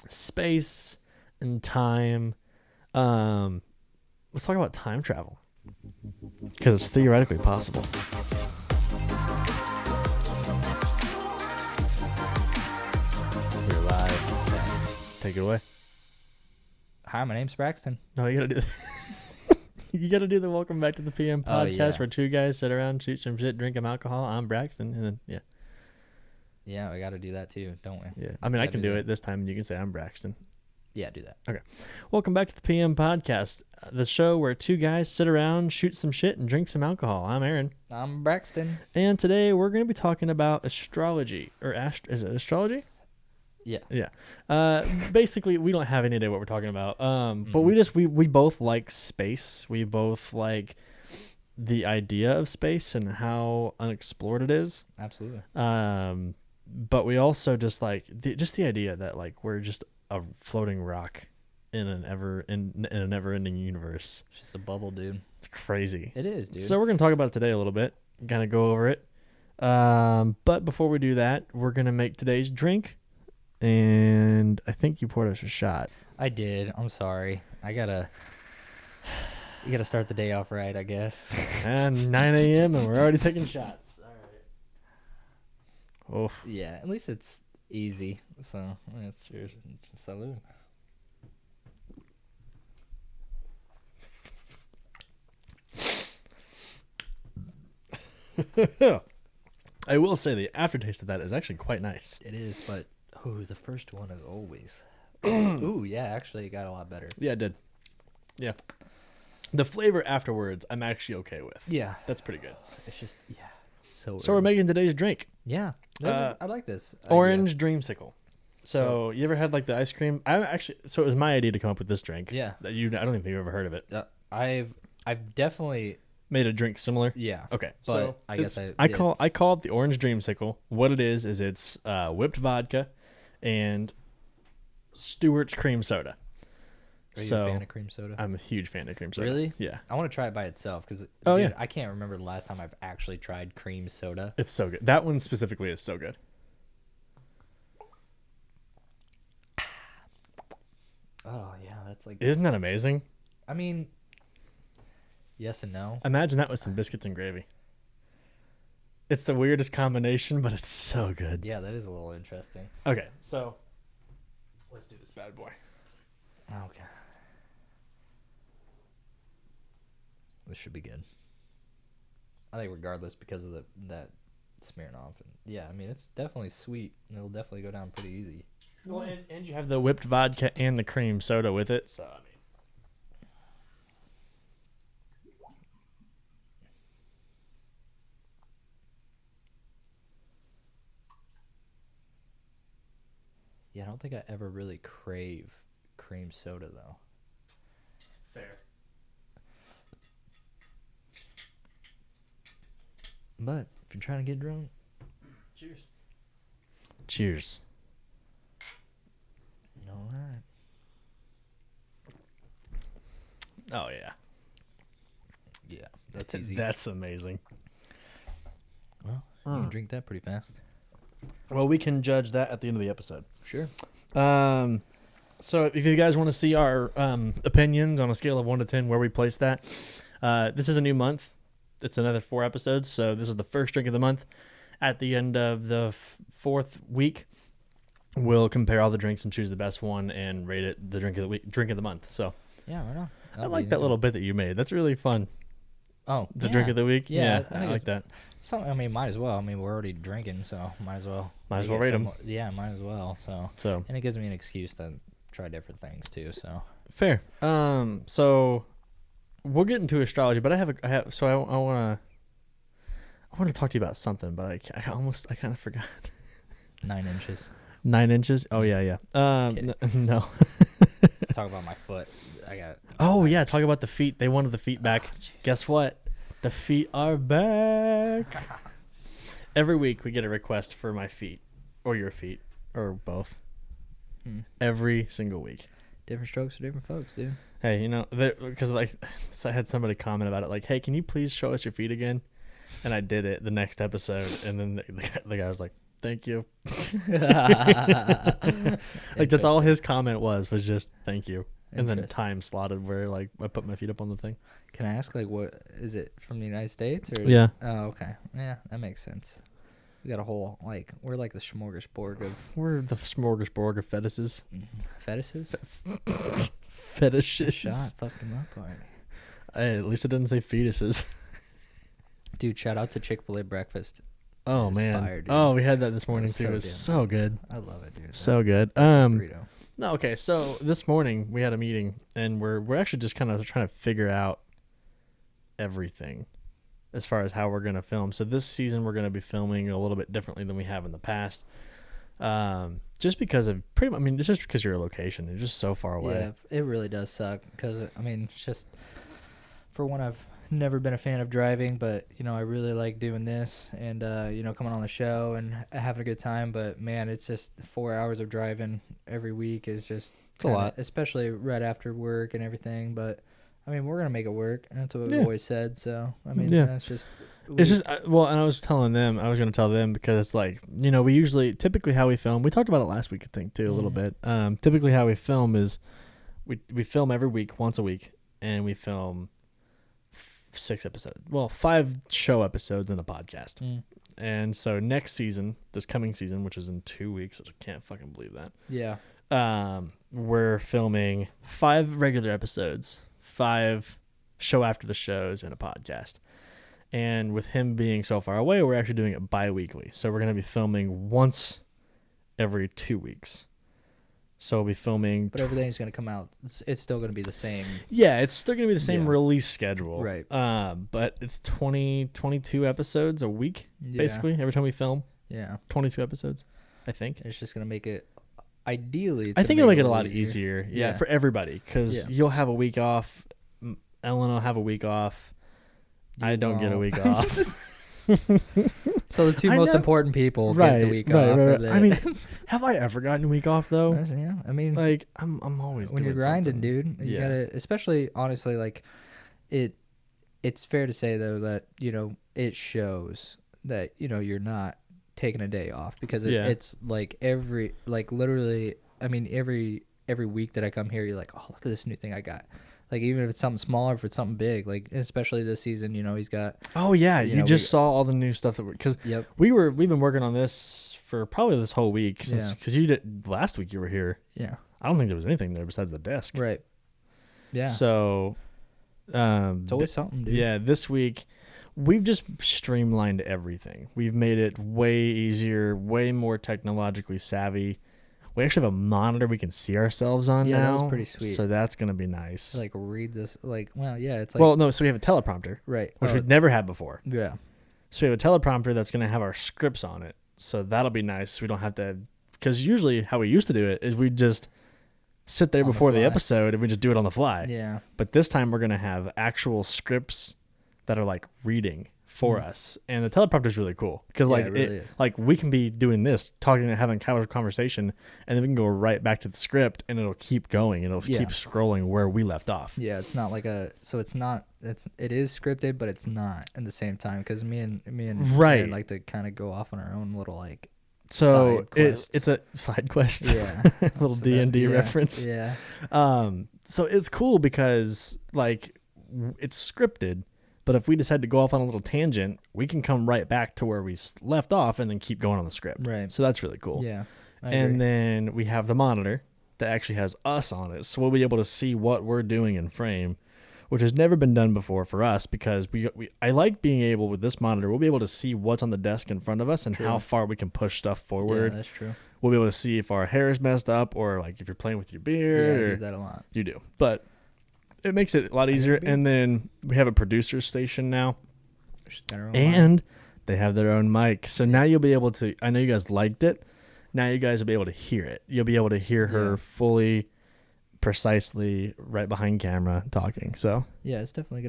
space and time. Let's talk about time travel because it's theoretically possible. We're live. Take it away. Hi, my name's Braxton. No, you gotta do. You gotta do the welcome back to the PM podcast where two guys sit around, shoot some shit, drink some alcohol. I'm Braxton, and then Yeah, we got to do that too, don't we? yeah. I mean, I can do it this time, and you can say I'm Braxton. Yeah, do that. Okay. Welcome back to the PM podcast, the show where two guys sit around, shoot some shit, and drink some alcohol. I'm Aaron. I'm Braxton. And today we're going to be talking about astrology. Is it astrology? Yeah. Yeah. Basically, we don't have any idea what we're talking about. But we both like space. We both like the idea of space and how unexplored it is. Absolutely. But we also just like the idea that like we're just a floating rock in a never-ending universe. It's just a bubble, dude. It's crazy. It is, dude. So we're gonna talk about it today a little bit, kind of go over it. But before we do that, we're gonna make today's drink, and I think you poured us a shot. I did. I'm sorry. You gotta start the day off right, I guess. And 9 a.m. and we're already taking shots. All right. Oh. Yeah, at least it's easy. So it's yours. Salud. I will say the aftertaste of that is actually quite nice. It is, but the first one is always. Ooh, yeah, actually, it got a lot better. Yeah, it did. Yeah. The flavor afterwards, I'm actually okay with. Yeah, That's pretty good. it's just So we're making today's drink. Yeah, I like this. Orange Dreamsicle. So you ever had like the ice cream? So it was my idea to come up with this drink. Yeah. I don't even think you've ever heard of it. I've definitely Made a drink similar. yeah. Okay. But So I guess I call it the Orange Dreamsicle. What it is it's whipped vodka and Stewart's cream soda. Are you a fan of cream soda? I'm a huge fan of cream soda. Really? Yeah. I want to try it by itself because Yeah. I can't remember the last time I've actually tried cream soda. It's so good. That one specifically is so good. Oh yeah, that's like. Isn't that amazing? I mean, yes and no. Imagine that with some biscuits and gravy. It's the weirdest combination, but it's so good. Yeah, that is a little interesting. Okay, so let's do this bad boy. Okay. This should be good. I think regardless because of that Smirnoff. And yeah, I mean, it's definitely sweet. It'll definitely go down pretty easy. Well, and you have the whipped vodka and the cream soda with it, so I mean. Yeah, I don't think I ever really crave cream soda though. Fair. But if you're trying to get drunk, Cheers. Cheers. all right. Oh, yeah. Yeah, that's easy. That's amazing. Well, you can drink that pretty fast. Well, we can judge that at the end of the episode. Sure. So if you guys want to see our opinions on a scale of 1 to 10, where we place that, this is a new month. It's another 4 episodes, so this is the first drink of the month. At the end of the 4th week, we'll compare all the drinks and choose the best one and rate it the drink of the week, drink of the month. So Yeah, right on. I like that little bit that you made. That's really fun. Oh, The drink of the week. Yeah, I like that. So I mean, might as well. I mean, we're already drinking, so might as well. Might as make well it rate 'em. Yeah, might as well. So and it gives me an excuse to try different things too. So fair. So we'll get into astrology, but I want to talk to you about something, but I kind of forgot. 9 inches. 9 inches. Oh yeah. No. Talk about my foot. I got. Oh yeah, talk about the feet. They wanted the feet back. Guess what? The feet are back. Every week we get a request for my feet, or your feet, or both. Every single week. Different strokes for different folks, dude. Hey, because like I had somebody comment about it, like, "Hey, can you please show us your feet again?" And I did it the next episode, and then the guy was like, thank you. Like that's all his comment was just thank you, and then time slotted where like I put my feet up on the thing. Can I ask, like, what is it from the United States or? Yeah. Oh, okay. Yeah, that makes sense. We got a whole like we're like the smorgasbord of. We're the smorgasbord of fetishes. Fetishes. Fetishes. Shot fucked him up already. Hey, at least it didn't say fetuses. Dude, shout out to Chick-fil-A breakfast. Oh It's man. fire, dude. Oh, we had that this morning That's too. so It was damn so good. I love it, dude. So good. Burrito. No, okay. So this morning we had a meeting, and we're actually just kind of trying to figure out everything as far as how we're gonna film. So this season we're gonna be filming a little bit differently than we have in the past. Just because of pretty much. I mean, it's just because you're a location. You're just so far away. Yeah, it really does suck because I mean, it's just for one, I've never been a fan of driving, but you know, I really like doing this and you know, coming on the show and having a good time. But man, it's just 4 hours of driving every week is just It's a lot, especially right after work and everything. But I mean, we're gonna make it work. That's what we've always said. So I mean, that's just. It's just well, and I was telling them, I was going to tell them because it's like, you know, typically how we film. We talked about it last week, I think, too, a little bit. Typically how we film is we film every week, once a week, and we film 6 episodes. Well, 5 show episodes in a podcast. And so next season, this coming season, which is in 2 weeks, I can't fucking believe that. Yeah. We're filming 5 regular episodes, 5 show after the shows, and a podcast. And with him being so far away, we're actually doing it bi-weekly. So we're going to be filming once every 2 weeks. So we'll be filming. But everything's going to come out. It's still going to be the same. Yeah, it's still going to be the same release schedule. Right. But it's 22 episodes a week, basically, every time we film. Yeah. 22 episodes, I think. It's just going to make it, ideally, I think it'll make it a lot easier. Yeah, for everybody. Because you'll have a week off. Ellen will have a week off. I don't get a week off. So the two most important people get the week off. Right. I mean, have I ever gotten a week off though? Yeah, I mean, like I'm always when doing you're grinding, something. dude. You gotta, especially honestly, like it's fair to say though that you know it shows that you know you're not taking a day off because it's like literally. I mean, every week that I come here, you're like, oh, look at this new thing I got. Like, even if it's something smaller, if it's something big, like, especially this season, you know, he's got... Oh, yeah. You just saw all the new stuff that because we've been working on this for probably this whole week since, because you did, last week you were here. Yeah. I don't think there was anything there besides the desk. Right. Yeah. So, it's always something, dude. Yeah, this week, we've just streamlined everything. We've made it way easier, way more technologically savvy. We actually have a monitor we can see ourselves on now. Yeah, that was pretty sweet. So that's going to be nice. It, like, reads us, like, well, yeah, it's like... Well, no, so we have a teleprompter. Right. Which we've never had before. Yeah. So we have a teleprompter that's going to have our scripts on it. So that'll be nice. We don't have to... Because usually how we used to do it is we just sit there before the episode and we just do it on the fly. Yeah. But this time we're going to have actual scripts that are, like, reading for us, and the teleprompter is really cool because like we can be doing this, talking and having a conversation, and then we can go right back to the script, and it'll keep going, and it'll keep scrolling where we left off. Yeah, it's not like it is scripted, but it's not at the same time because me and Aaron like to kind of go off on our own little like. So it's a side quest, little D&D reference. Yeah. So it's cool because like it's scripted. But if we decide to go off on a little tangent, we can come right back to where we left off and then keep going on the script. Right. So that's really cool. Yeah. And then we have the monitor that actually has us on it. So we'll be able to see what we're doing in frame, which has never been done before for us because I like being able with this monitor, we'll be able to see what's on the desk in front of us and how far we can push stuff forward. Yeah, that's true. We'll be able to see if our hair is messed up or like if you're playing with your beard. Yeah, I do that a lot. You do. But it makes it a lot easier. And then we have a producer station now. And they have their own mic. So now you'll be able to, I know you guys liked it. Now you guys will be able to hear it. You'll be able to hear her fully, precisely, right behind camera talking. So yeah, it's definitely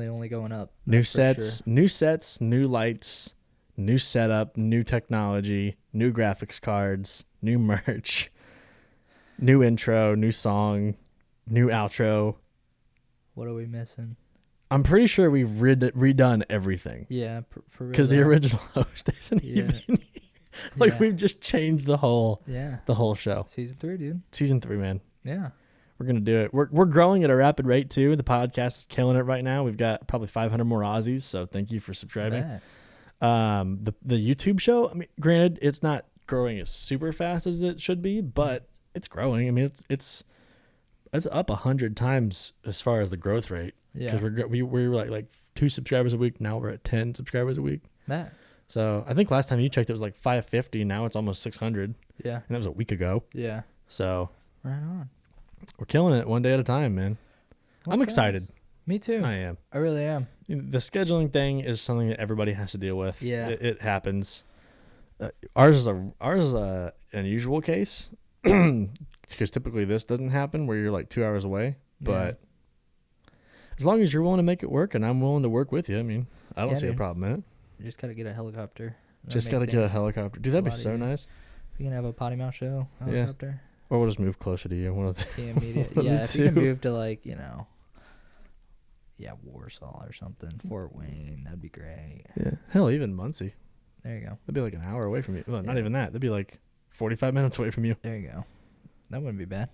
only going up. New sets, new lights, new setup, new technology, new graphics cards, new merch, new intro, new song, new outro. What are we missing? I'm pretty sure we've redone everything. Yeah, for real. Because the original host isn't even here. Like we've just changed the whole show. Season 3, dude. Season 3, man. Yeah. We're gonna do it. We're growing at a rapid rate too. The podcast is killing it right now. We've got probably 500 more Aussies. So thank you for subscribing. The YouTube show. I mean, granted, it's not growing as super fast as it should be, but it's growing. I mean, it's up 100 times as far as the growth rate. Yeah. Because we were like 2 subscribers a week. Now we're at 10 subscribers a week. Matt. So I think last time you checked, it was like 550. Now it's almost 600. Yeah. And that was a week ago. Yeah. So right on. We're killing it one day at a time, man. I'm excited. Me too. I am. I really am. The scheduling thing is something that everybody has to deal with. Yeah. It happens. Ours is a unusual case because typically this doesn't happen where you're like 2 hours away. But as long as you're willing to make it work and I'm willing to work with you, I mean, I don't see a problem in it. You just got to get a helicopter. Just got to get a helicopter. Dude, that'd be so nice. We can have a potty mouth show helicopter. Yeah. Or we'll just move closer to you. One of the if you can move to like, Warsaw or something, Fort Wayne, that'd be great. Yeah. Hell, even Muncie. There you go. That'd be like an hour away from you. Well, not even that. That'd be like 45 minutes away from you. There you go. That wouldn't be bad.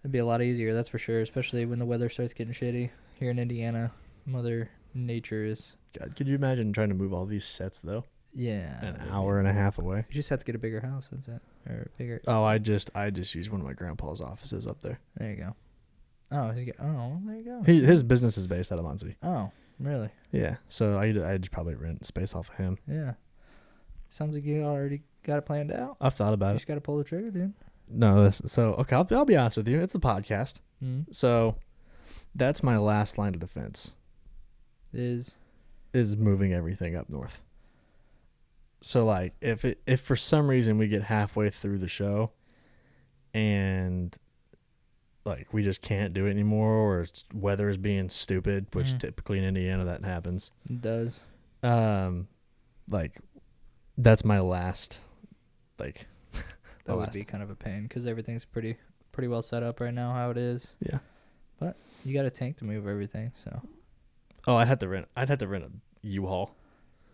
It'd be a lot easier, that's for sure, especially when the weather starts getting shitty. Here in Indiana, Mother Nature is... God, could you imagine trying to move all these sets, though? Yeah. An hour and a half away. You just have to get a bigger house, that's it. Or bigger... Oh, I just use one of my grandpa's offices up there. There you go. Oh, there you go. His business is based out of Muncie. Oh, really? Yeah, so I'd probably rent space off of him. Yeah. Sounds like you already got it planned out. I've thought about it. You just got to pull the trigger, dude. No, okay, I'll be honest with you. It's a podcast. Mm-hmm. So that's my last line of defense. Is moving everything up north. So like if for some reason we get halfway through the show and like we just can't do it anymore or weather is being stupid, which typically in Indiana that happens. It does. Like that's my last like that would be kind of a pain because everything's pretty well set up right now how it is. Yeah. But you got a tank to move everything, so. Oh, I'd have to rent a U-Haul.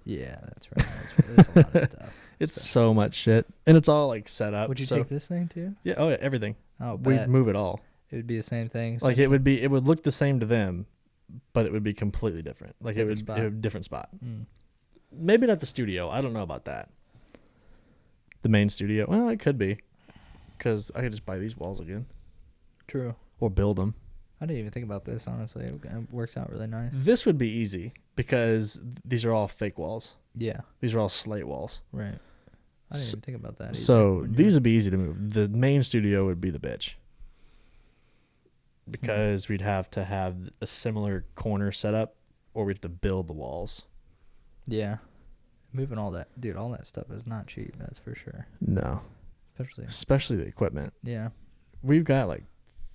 Yeah, that's right. There's a lot of stuff. It's so much shit, and it's all like set up. Would you take this thing too? Yeah. Oh yeah, everything. Oh, we'd move it all. It would be the same thing. Like it would look the same to them, but it would be completely different. Like it would be a different spot. Maybe not the studio. I don't know about that. The main studio. Well, it could be, because I could just buy these walls again. True. Or build them. I didn't even think about this, honestly. It works out really nice. This would be easy because these are all fake walls. Yeah. These are all slate walls. Right. I didn't even think about that. So these would be easy to move. The main studio would be the bitch. Because we'd have to have a similar corner set up or we'd have to build the walls. Yeah. Moving all that. Dude, all that stuff is not cheap, that's for sure. No. Especially the equipment. Yeah. We've got like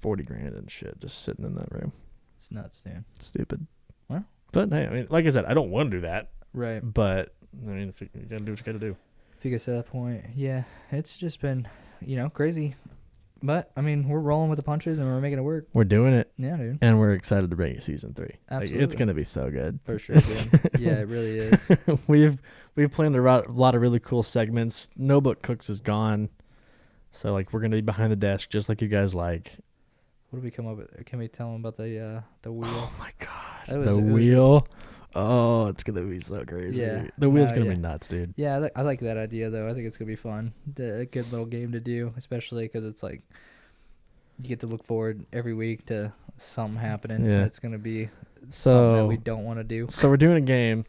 40 grand and shit just sitting in that room. It's nuts, dude. It's stupid. Well. But hey, I mean, like I said, I don't want to do that. Right. But I mean, if you gotta do what you gotta do. If you get to that point, yeah, it's just been, crazy. But I mean, we're rolling with the punches and we're making it work. We're doing it. Yeah, dude. And we're excited to bring you season 3. Absolutely. Like, it's gonna be so good. For sure, dude. Yeah, it really is. We've planned a lot of really cool segments. No Book Cooks is gone, so like we're gonna be behind the desk just like you guys like. What do we come up with? Can we tell them about the wheel? Oh my god, the wheel! Oh, it's gonna be so crazy. Yeah, the wheel's gonna be nuts, dude. Yeah, I like that idea though. I think it's gonna be fun. A good little game to do, especially because it's like you get to look forward every week to something happening. Yeah, it's gonna be something that we don't want to do. So we're doing a game.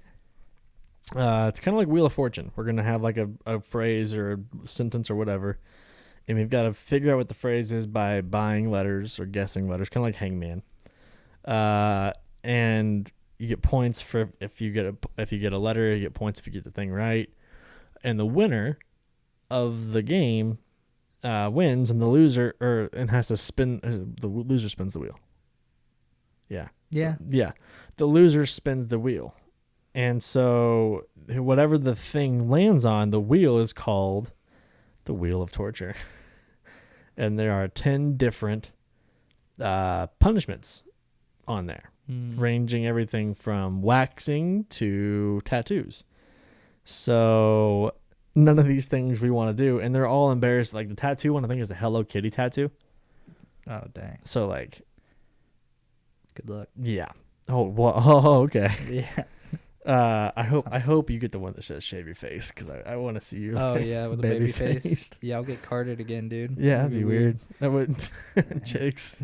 It's kind of like Wheel of Fortune. We're gonna have like a phrase or a sentence or whatever. And we've got to figure out what the phrase is by buying letters or guessing letters, kind of like Hangman. And you get points for if you get a letter, you get points if you get the thing right. And the winner of the game wins, and the loser has to spin. The loser spins the wheel. Yeah. Yeah. Yeah. The loser spins the wheel, and so whatever the thing lands on, the wheel is called the Wheel of Torture. And there are 10 different punishments on there, ranging everything from waxing to tattoos. So none of these things we want to do, and they're all embarrassed. Like the tattoo one, I think is a Hello Kitty tattoo. Oh dang. So like, Good luck. yeah. Oh, well, oh, okay. Yeah. I hope you get the one that says shave your face, because I want to see you. Oh like, yeah, with a baby face. Yeah, I'll get carded again, dude. Yeah, that'd be weird. That would chicks.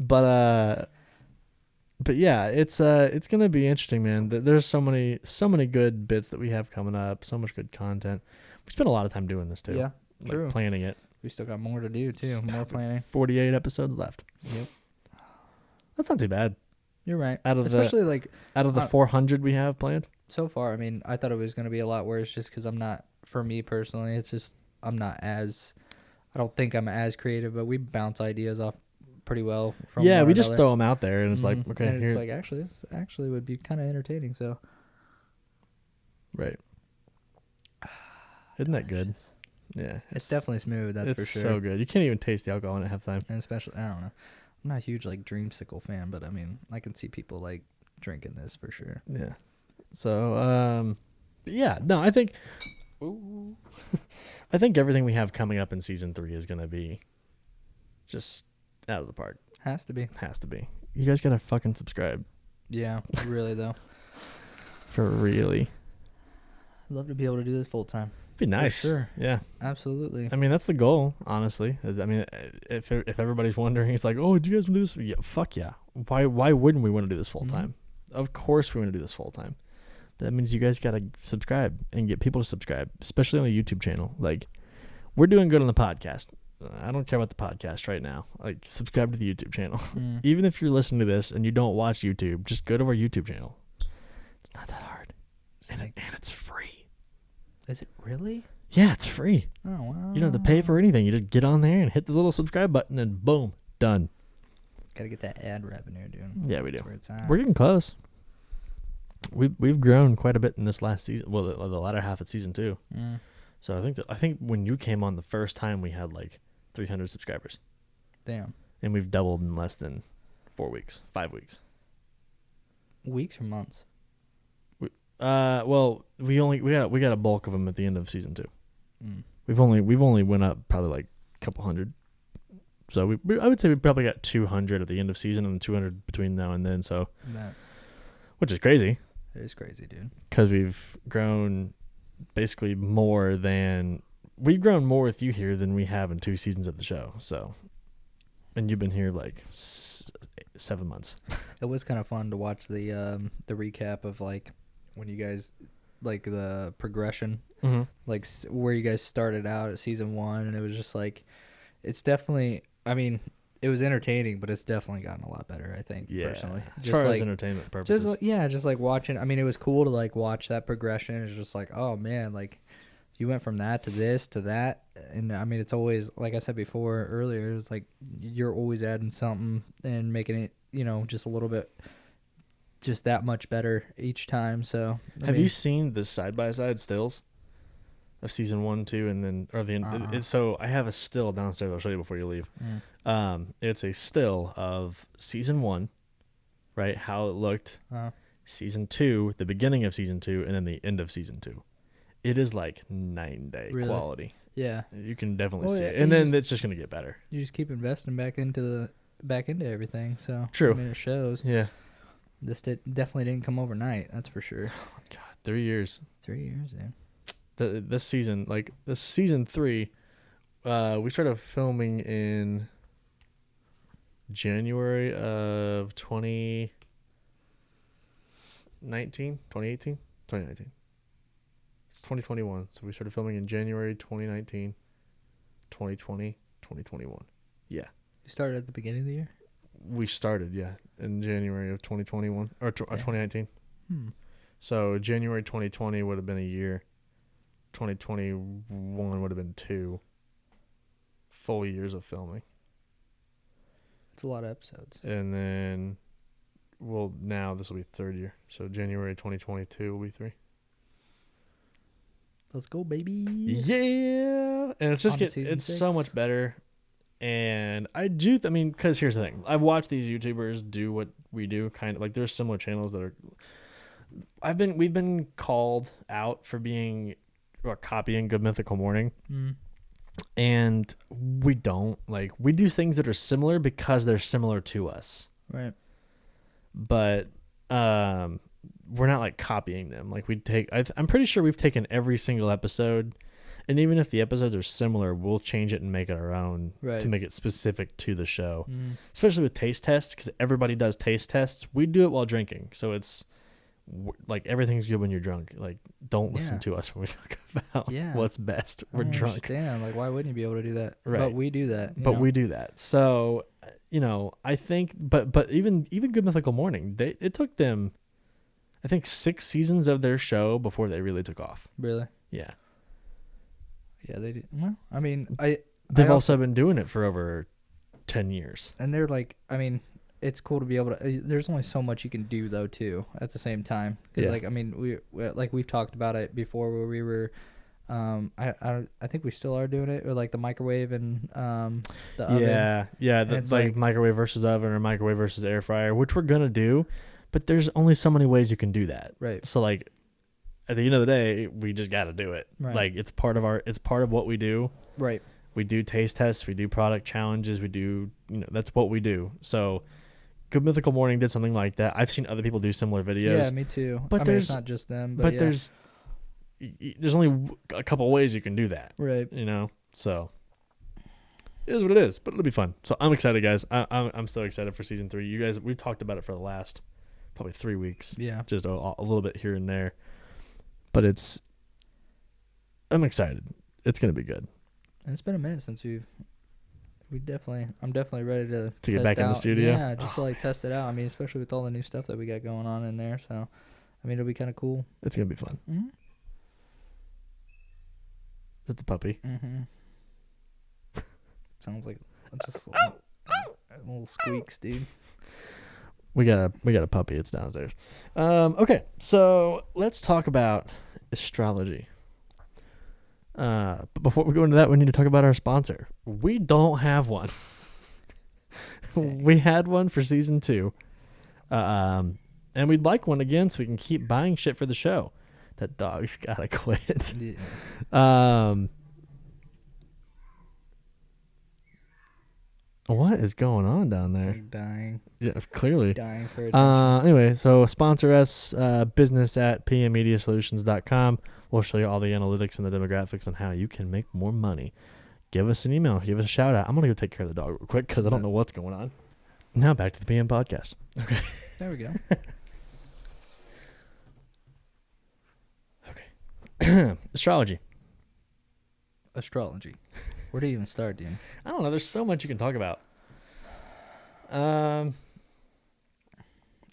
But yeah, it's gonna be interesting, man. There's so many good bits that we have coming up. So much good content. We spent a lot of time doing this too. Yeah, like, true. Planning it. We still got more to do too. More planning. 48 episodes left. Yep. That's not too bad. You're right. Especially out of the 400 we have planned. So far, I mean, I thought it was going to be a lot worse just because for me personally, it's just, I don't think I'm as creative, but we bounce ideas off pretty well from Yeah, we one just another. throw them out there, and it's like, okay, and it's here. like, actually, this actually would be kind of entertaining, so. Right. Isn't that good? Yeah. It's definitely smooth, that's for sure. It's so good. You can't even taste the alcohol in it half time. And especially, I don't know. I'm not a huge, like, dreamsicle fan, but, I mean, I can see people, like, drinking this for sure. Yeah. So, but yeah, no, I think I think everything we have coming up in season 3 is going to be just out of the park. Has to be. Has to be. You guys got to fucking subscribe. Yeah, really, though. For really. I'd love to be able to do this full time. Be nice. For sure. Yeah. Absolutely. I mean, that's the goal, honestly. I mean, if everybody's wondering, it's like, oh, do you guys want to do this? Yeah, fuck yeah. Why wouldn't we want to do this full time? Of course we want to do this full time. But that means you guys got to subscribe and get people to subscribe, especially on the YouTube channel. Like, we're doing good on the podcast. I don't care about the podcast right now. Like, subscribe to the YouTube channel. Even if you're listening to this and you don't watch YouTube, just go to our YouTube channel. It's not that hard. And it's free. Is it really? Yeah, it's free. Oh, wow. You don't have to pay for anything. You just get on there and hit the little subscribe button and boom, done. Gotta get that ad revenue, dude. Yeah, we do. That's where it's at. We're getting close. We've grown quite a bit in this last season. Well, the latter half of season 2. So I think when you came on the first time, we had like 300 subscribers. Damn. And we've doubled in less than 5 weeks. Weeks or months? Well, we got a bulk of them at the end of season 2. We've only went up probably like a couple hundred. So I would say we probably got 200 at the end of season and 200 between now and then. So, which is crazy. It is crazy, dude. Because we've grown basically we've grown more with you here than we have in 2 seasons of the show. So, and you've been here like 7 months. It was kind of fun to watch the recap of like when you guys, like the progression, like where you guys started out at season 1, and it was just like, it's definitely, I mean, it was entertaining, but it's definitely gotten a lot better, I think, personally. As far as entertainment purposes. Just like watching, I mean, it was cool to like watch that progression. It's just like, oh man, like you went from that to this to that. And I mean, it's always, like I said before earlier, it's like you're always adding something and making it, just a little bit, just that much better each time. So have you seen the side-by-side stills of season 1, 2, and then so I have a still downstairs. I'll show you before you leave. It's a still of season 1, right? How it looked. Season 2, the beginning of season 2, and then the end of season 2. It is like 9-day quality. Yeah, you can definitely see it, and then it's just gonna get better. You just keep investing back into everything. So true. I mean, it shows. Yeah. This definitely didn't come overnight. That's for sure. Oh, God, 3 years. 3 years, dude. This season, like this season 3, we started filming in January of 2019. It's 2021. So we started filming in January 2019, 2020, 2021. Yeah. You started at the beginning of the year? We started, in January of 2021 or 2019. So January 2020 would have been a year. 2021 would have been 2 full years of filming. It's a lot of episodes. And then, now this will be 3rd year. So January 2022 will be 3. Let's go, baby. Yeah. And it's just it's so much better. And because here's the thing. I've watched these YouTubers do what we do, kind of like there's similar channels that are, we've been called out for being, about copying Good Mythical Morning. Mm. And we don't. Like, we do things that are similar because they're similar to us. Right. But we're not like copying them. Like, I'm pretty sure we've taken every single episode, and even if the episodes are similar, we'll change it and make it our own to make it specific to the show. Especially with taste tests, because everybody does taste tests. We do it while drinking, so it's like everything's good when you're drunk. Like, don't listen to us when we talk about what's best. We're drunk. Like, why wouldn't you be able to do that? Right. But we do that. We do that. So, I think, but even Good Mythical Morning, it took them, I think, 6 seasons of their show before they really took off. Really? Yeah. Yeah, they did. Well, I mean, they've also been doing it for over 10 years. And they're like, I mean, it's cool to be able to. There's only so much you can do though, too, at the same time. Because like, I mean, we've talked about it before, where we were. I think we still are doing it, or like the microwave and the oven. Yeah. Like microwave versus oven or microwave versus air fryer, which we're gonna do, but there's only so many ways you can do that. Right. So like, at the end of the day, we just got to do it. Right. Like, it's part of what we do. Right. We do taste tests. We do product challenges. We do, that's what we do. So, Good Mythical Morning did something like that. I've seen other people do similar videos. Yeah, me too. But I mean, it's not just them. But there's only a couple of ways you can do that. Right. So it is what it is. But it'll be fun. So I'm excited, guys. I'm so excited for season 3. You guys, we've talked about it for the last probably 3 weeks. Yeah. Just a little bit here and there. But I'm excited. It's gonna be good. And it's been a minute since I'm definitely ready to get back in the studio. Yeah, just to like test it out. I mean, especially with all the new stuff that we got going on in there. So, I mean, it'll be kind of cool. It's gonna be fun. Mm-hmm. Is it the puppy? Mm-hmm. Sounds like just little squeaks, dude. We got a puppy. It's downstairs. Okay, so let's talk about astrology. But before we go into that, we need to talk about our sponsor. We don't have one. We had one for season 2, and we'd like one again so we can keep buying shit for the show. That dog's gotta quit. Yeah. What is going on down there? It's like dying. Yeah, clearly. Dying for attention. Anyway, so sponsor us, business@pmmediasolutions.com. We'll show you all the analytics and the demographics on how you can make more money. Give us an email. Give us a shout out. I'm going to go take care of the dog real quick because I don't know what's going on. Now back to the PM podcast. Okay. There we go. Okay. Astrology. Where do you even start, dude? I don't know. There's so much you can talk about. Elon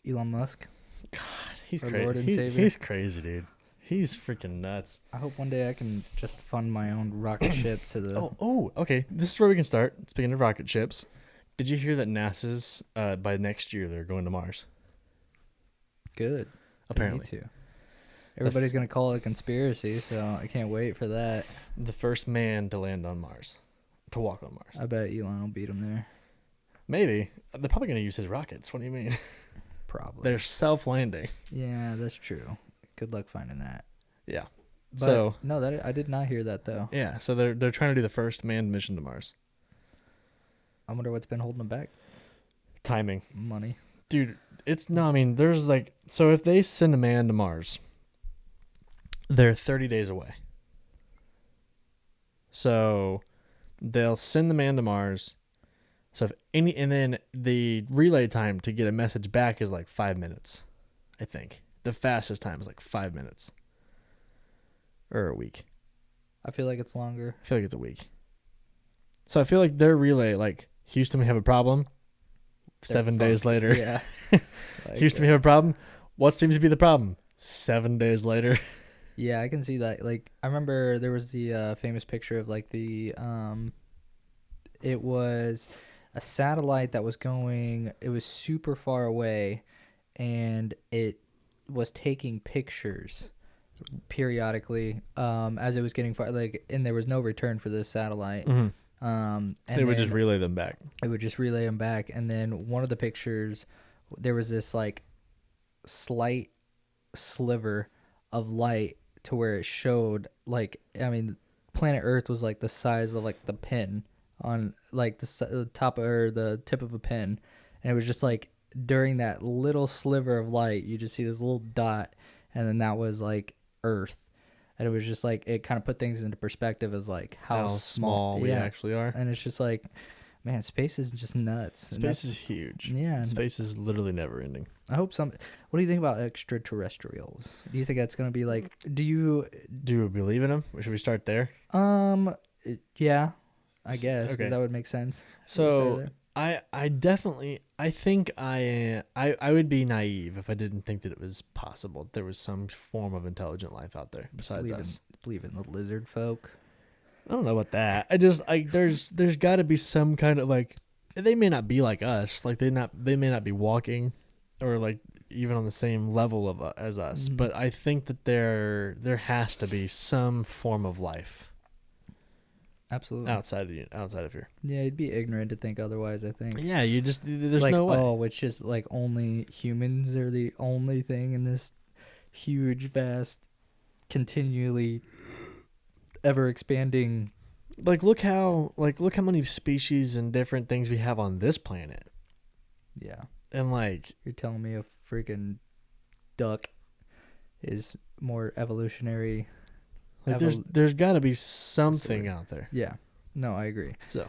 Musk. God, he's Our crazy. Lord and Savior. He's crazy, dude. He's freaking nuts. I hope one day I can just fund my own rocket ship to the... Okay. This is where we can start. Speaking of rocket ships, did you hear that NASA's, by next year, they're going to Mars? Good. Apparently. Me too. Everybody's going to call it a conspiracy, so I can't wait for that. The first man to land on Mars. To walk on Mars. I bet Elon will beat him there. Maybe. They're probably going to use his rockets. What do you mean? Probably. They're self-landing. Yeah, that's true. Good luck finding that. Yeah. But no, I did not hear that though. Yeah, so they're trying to do the first manned mission to Mars. I wonder what's been holding them back. Timing. Money. Dude, there's so if they send a man to Mars, they're 30 days away. So they'll send the man to Mars. So and then the relay time to get a message back is like 5 minutes, I think. The fastest time is like 5 minutes. Or a week. I feel like it's longer. I feel like it's a week. So I feel like their relay, like, Houston, we have a problem. They're 7 days later. Yeah. Houston, we have a problem. What seems to be the problem? 7 days later. Yeah, I can see that. Like, I remember there was the famous picture of like it was a satellite that was going, it was super far away, and it was taking pictures periodically as it was getting far, and there was no return for this satellite. Mm-hmm. And they would just relay them back. It would just relay them back, and then one of the pictures, there was this like slight sliver of light to where it showed like, I mean, planet Earth was like the size of like the pin on like the top or the tip of a pin, and it was just like during that little sliver of light, you just see this little dot, and then that was like Earth, and it was just like it kind of put things into perspective as like how small we actually are, and it's just like, man, space is just nuts. Space is huge. Yeah, space is literally never ending. I hope some. What do you think about extraterrestrials? Do you think that's gonna be like? Do you believe in them? Or should we start there? Yeah, I guess Okay. that would make sense. So I definitely think I would be naive if I didn't think that it was possible that there was some form of intelligent life out there besides us. Believe in the lizard folk. I don't know about that. There's got to be some kind of like, they may not be like us, like they may not be walking, or like even on the same level of as us. Mm-hmm. But I think that there has to be some form of life. Absolutely. Outside of here. Yeah, you'd be ignorant to think otherwise, I think. Yeah, there's like, no way. Oh, which is like only humans are the only thing in this huge, vast, continually ever expanding. Look how many species and different things we have on this planet. Yeah. And like, you're telling me a freaking duck is more evolutionary. Like there's got to be something out there. Yeah. No, I agree. So,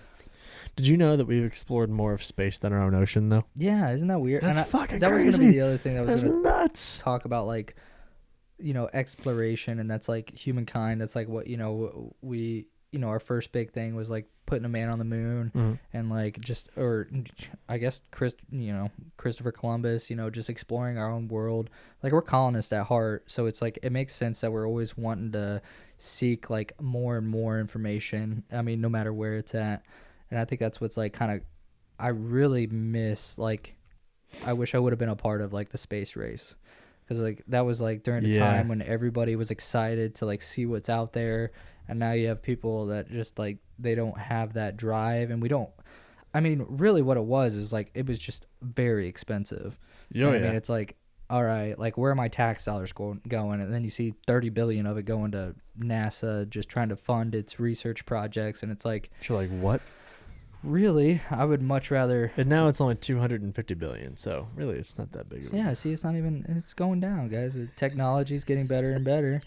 did you know that we've explored more of space than our own ocean, though? Yeah, isn't that weird? That's fucking that crazy. was going to be the other thing that was That's going to nuts. talk about, like, exploration, and that's like humankind. That's like what, we, our first big thing was like putting a man on the moon, and like or I guess Christopher Columbus, just exploring our own world. Like, we're colonists at heart, so it's like it makes sense that we're always wanting to seek like more and more information. I mean, no matter where it's at. And I think that's what's like kind of, I really miss, like, I wish I would have been a part of like the space race, because like that was like during the time when everybody was excited to like see what's out there, and now you have people that just like they don't have that drive, and we don't. I mean, really, what it was is like it was just very expensive. I mean, it's like, all right, like, where are my tax dollars going? And then you see 30 billion of it going to NASA, just trying to fund its research projects, and it's like, you're like, what? Really, I would much rather. And now it's only 250 billion, so really, it's not that big. Yeah, see, it's not even. It's going down, guys. The technology's getting better and better,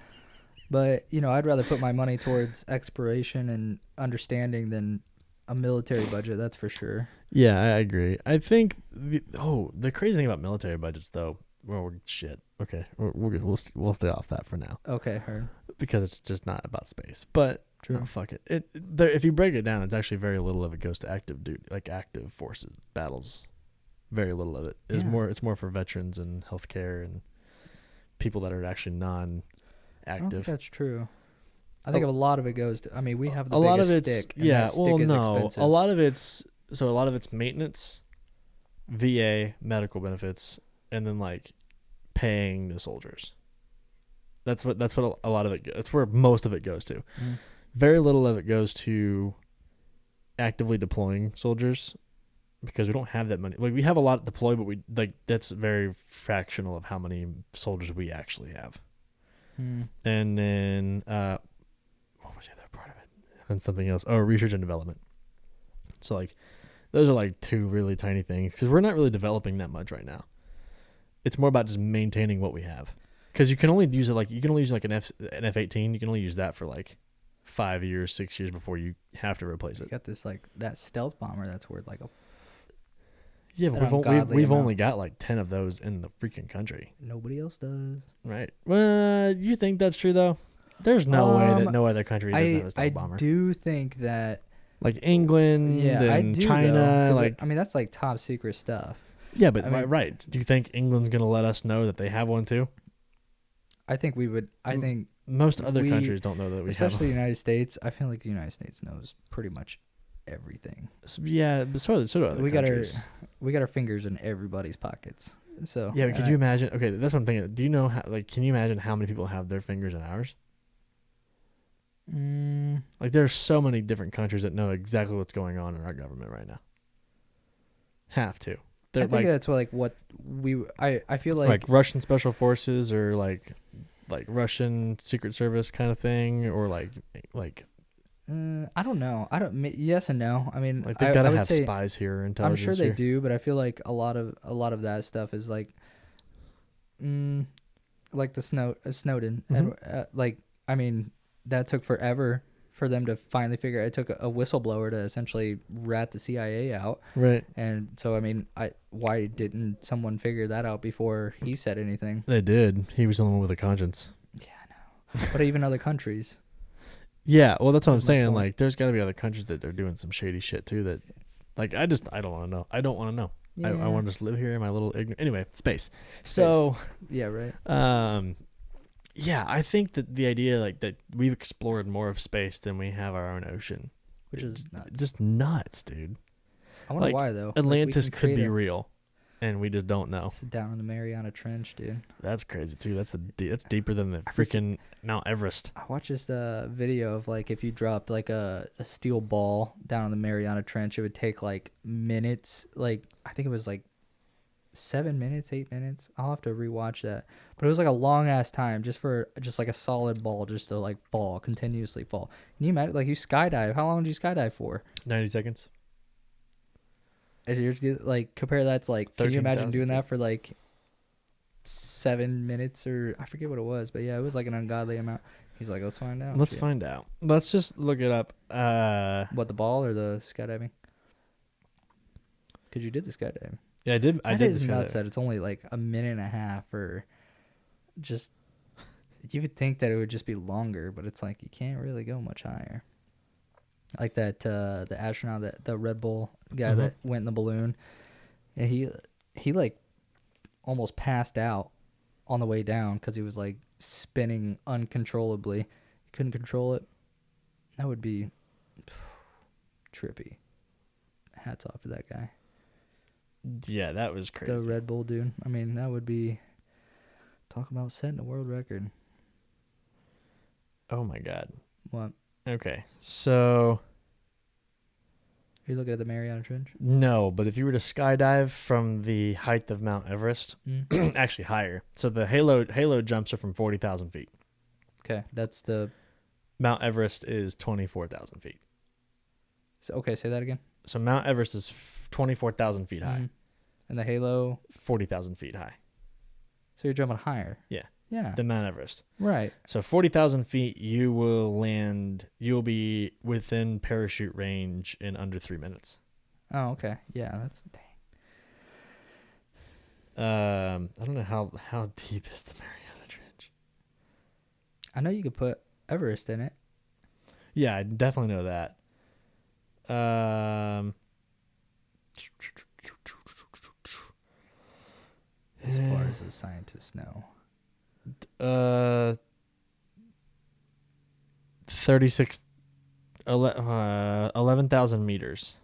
but I'd rather put my money towards exploration and understanding than a military budget. That's for sure. Yeah, I agree. I think the crazy thing about military budgets, though. Well, shit. Okay, we'll stay off that for now. Okay, heard. Because it's just not about space. But true. No, fuck it. If you break it down, it's actually very little of it goes to active duty, like active forces battles. Very little of it is more. It's more for veterans and healthcare and people that are actually non-active. I don't think that's true. I think a lot of it goes to. I mean, we have the a lot of biggest it's stick. And yeah. that stick Well, is no. expensive. A lot of it's maintenance, VA medical benefits, and then like paying the soldiers. That's what a lot of it. That's where most of it goes to. Very little of it goes to actively deploying soldiers, because we don't have that many. Like, we have a lot deployed, but that's very fractional of how many soldiers we actually have. And then what was the other part of it? And something else. Oh, research and development. So like those are like two really tiny things, because we're not really developing that much right now. It's more about just maintaining what we have, because you can only use it like an F-18. You can only use that for like 5 years, 6 years before you have to replace it. You got this like that stealth bomber that's worth like a. Yeah, but we've only got like 10 of those in the freaking country. Nobody else does. Right. Well, you think that's true though? There's no way that no other country doesn't have a stealth bomber. I do think that. Like England and China, I mean, that's like top secret stuff. Yeah, but right. Do you think England's going to let us know that they have one too? I think we would. I think most other countries don't know that we have one. Especially the United States. I feel like the United States knows pretty much everything. Yeah, but so do other countries. We got our fingers in everybody's pockets. So yeah, but could you imagine? Okay, that's what I'm thinking. Do you know how? Like, can you imagine how many people have their fingers in ours? Like, there's so many different countries that know exactly what's going on in our government right now. Have to. I think that's what I feel like Russian special forces, or like like Russian Secret Service kind of thing, or like I don't know. Yes and no. I mean, like they've got to have spies here, intelligence. I'm sure they here. do, but I feel like a lot of that stuff is like, like the Snowden, and like I mean, that took forever for them to finally figure. It took a whistleblower to essentially rat the CIA out, right? And so I mean, why didn't someone figure that out before he said anything? They did. He was the one with a conscience. Yeah, I know. But even other countries. Yeah, well, that's what I'm saying. Like, there's got to be other countries that are doing some shady shit too. That, like, I don't want to know. I don't want to know. Yeah. I want to just live here in my little ignorant. Anyway, space. So, yeah, right. Yeah, I think that the idea like that we've explored more of space than we have our own ocean, which is nuts. Just nuts, dude. I wonder why though. Atlantis could be real, and we just don't know. It's down in the Mariana Trench, dude. That's crazy too. That's deeper than the freaking Mount Everest. I watched this video of like if you dropped like a steel ball down in the Mariana Trench, it would take like minutes. Like I think it was like 7 minutes, 8 minutes. I'll have to rewatch that. But it was like a long ass time just for like a solid ball just to like continuously fall. Can you imagine like you skydive? How long did you skydive for? 90 seconds. And you're like compare that to like, can you imagine doing that for like 7 minutes or I forget what it was, but yeah, it was like an ungodly amount. He's like, let's find out. Let's find out. Let's just look it up. What, the ball or the skydiving? Because you did the skydiving. Yeah, I did. I did. It is nuts that it's only like a minute and a half, or just you would think that it would just be longer, but it's like you can't really go much higher. Like that, the astronaut, the Red Bull guy that went in the balloon, and he like almost passed out on the way down because he was like spinning uncontrollably. He couldn't control it. That would be trippy. Hats off to that guy. Yeah, that was crazy. The Red Bull dude. I mean, that would be... Talk about setting a world record. Oh, my God. What? Okay, so... Are you looking at the Mariana Trench? No, but if you were to skydive from the height of Mount Everest, actually higher. So the Halo jumps are from 40,000 feet. Okay, that's the... Mount Everest is 24,000 feet. So, okay, say that again. So Mount Everest is 24,000 feet high. And the Halo? 40,000 feet high. So you're jumping higher? Yeah. Yeah. Than Mount Everest. Right. So 40,000 feet, you'll be within parachute range in under 3 minutes. Oh, okay. Yeah, that's... Dang. I don't know how deep is the Mariana Trench. I know you could put Everest in it. Yeah, I definitely know that. As far as the scientists know. 11,000 meters.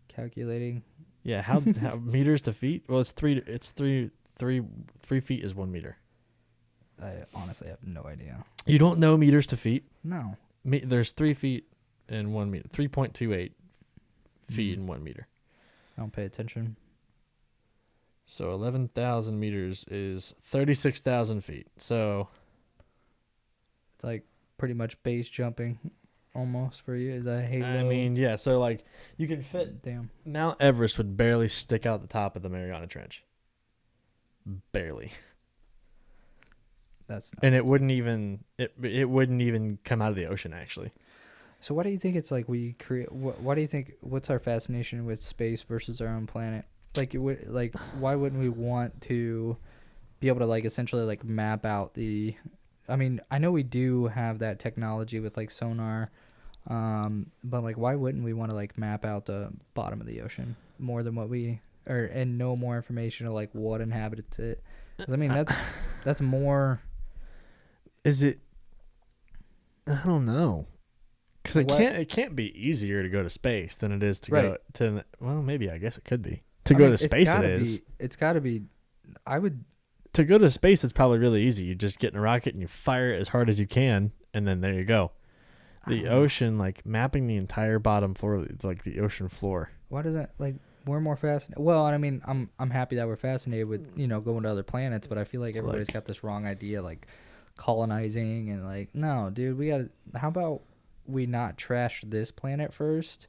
Calculating. Yeah, how meters to feet? Well, it's three feet is 1 meter. I honestly have no idea. You don't know meters to feet? No. There's 3 feet in 1 meter. 3.28 feet in 1 meter. I don't pay attention. So 11,000 meters is 36,000 feet. So it's like pretty much base jumping almost for you. Is that Halo? I mean, yeah. So like you can fit. Damn. Mount Everest would barely stick out the top of the Mariana Trench. Barely. That's nuts. And it wouldn't even come out of the ocean actually. So why do you think it's like we create? Why do you think? What's our fascination with space versus our own planet? Like why wouldn't we want to be able to like essentially like map out the? I mean, I know we do have that technology with like sonar, but like why wouldn't we want to like map out the bottom of the ocean more than what we and know more information of like what inhabits it? 'Cause, I mean that's more. Is it? I don't know. Because it can't be easier to go to space than it is to go to. Well, maybe I guess it could be to go to space. It's got to be. I would. To go to space, it's probably really easy. You just get in a rocket and you fire it as hard as you can, and then there you go. The ocean, like mapping the entire bottom floor, like the ocean floor. Why does that like? we're more fascinated. Well, I mean, I'm happy that we're fascinated with going to other planets, but I feel like everybody's got this wrong idea, like colonizing and like, no, dude, we gotta. How about we not trash this planet first?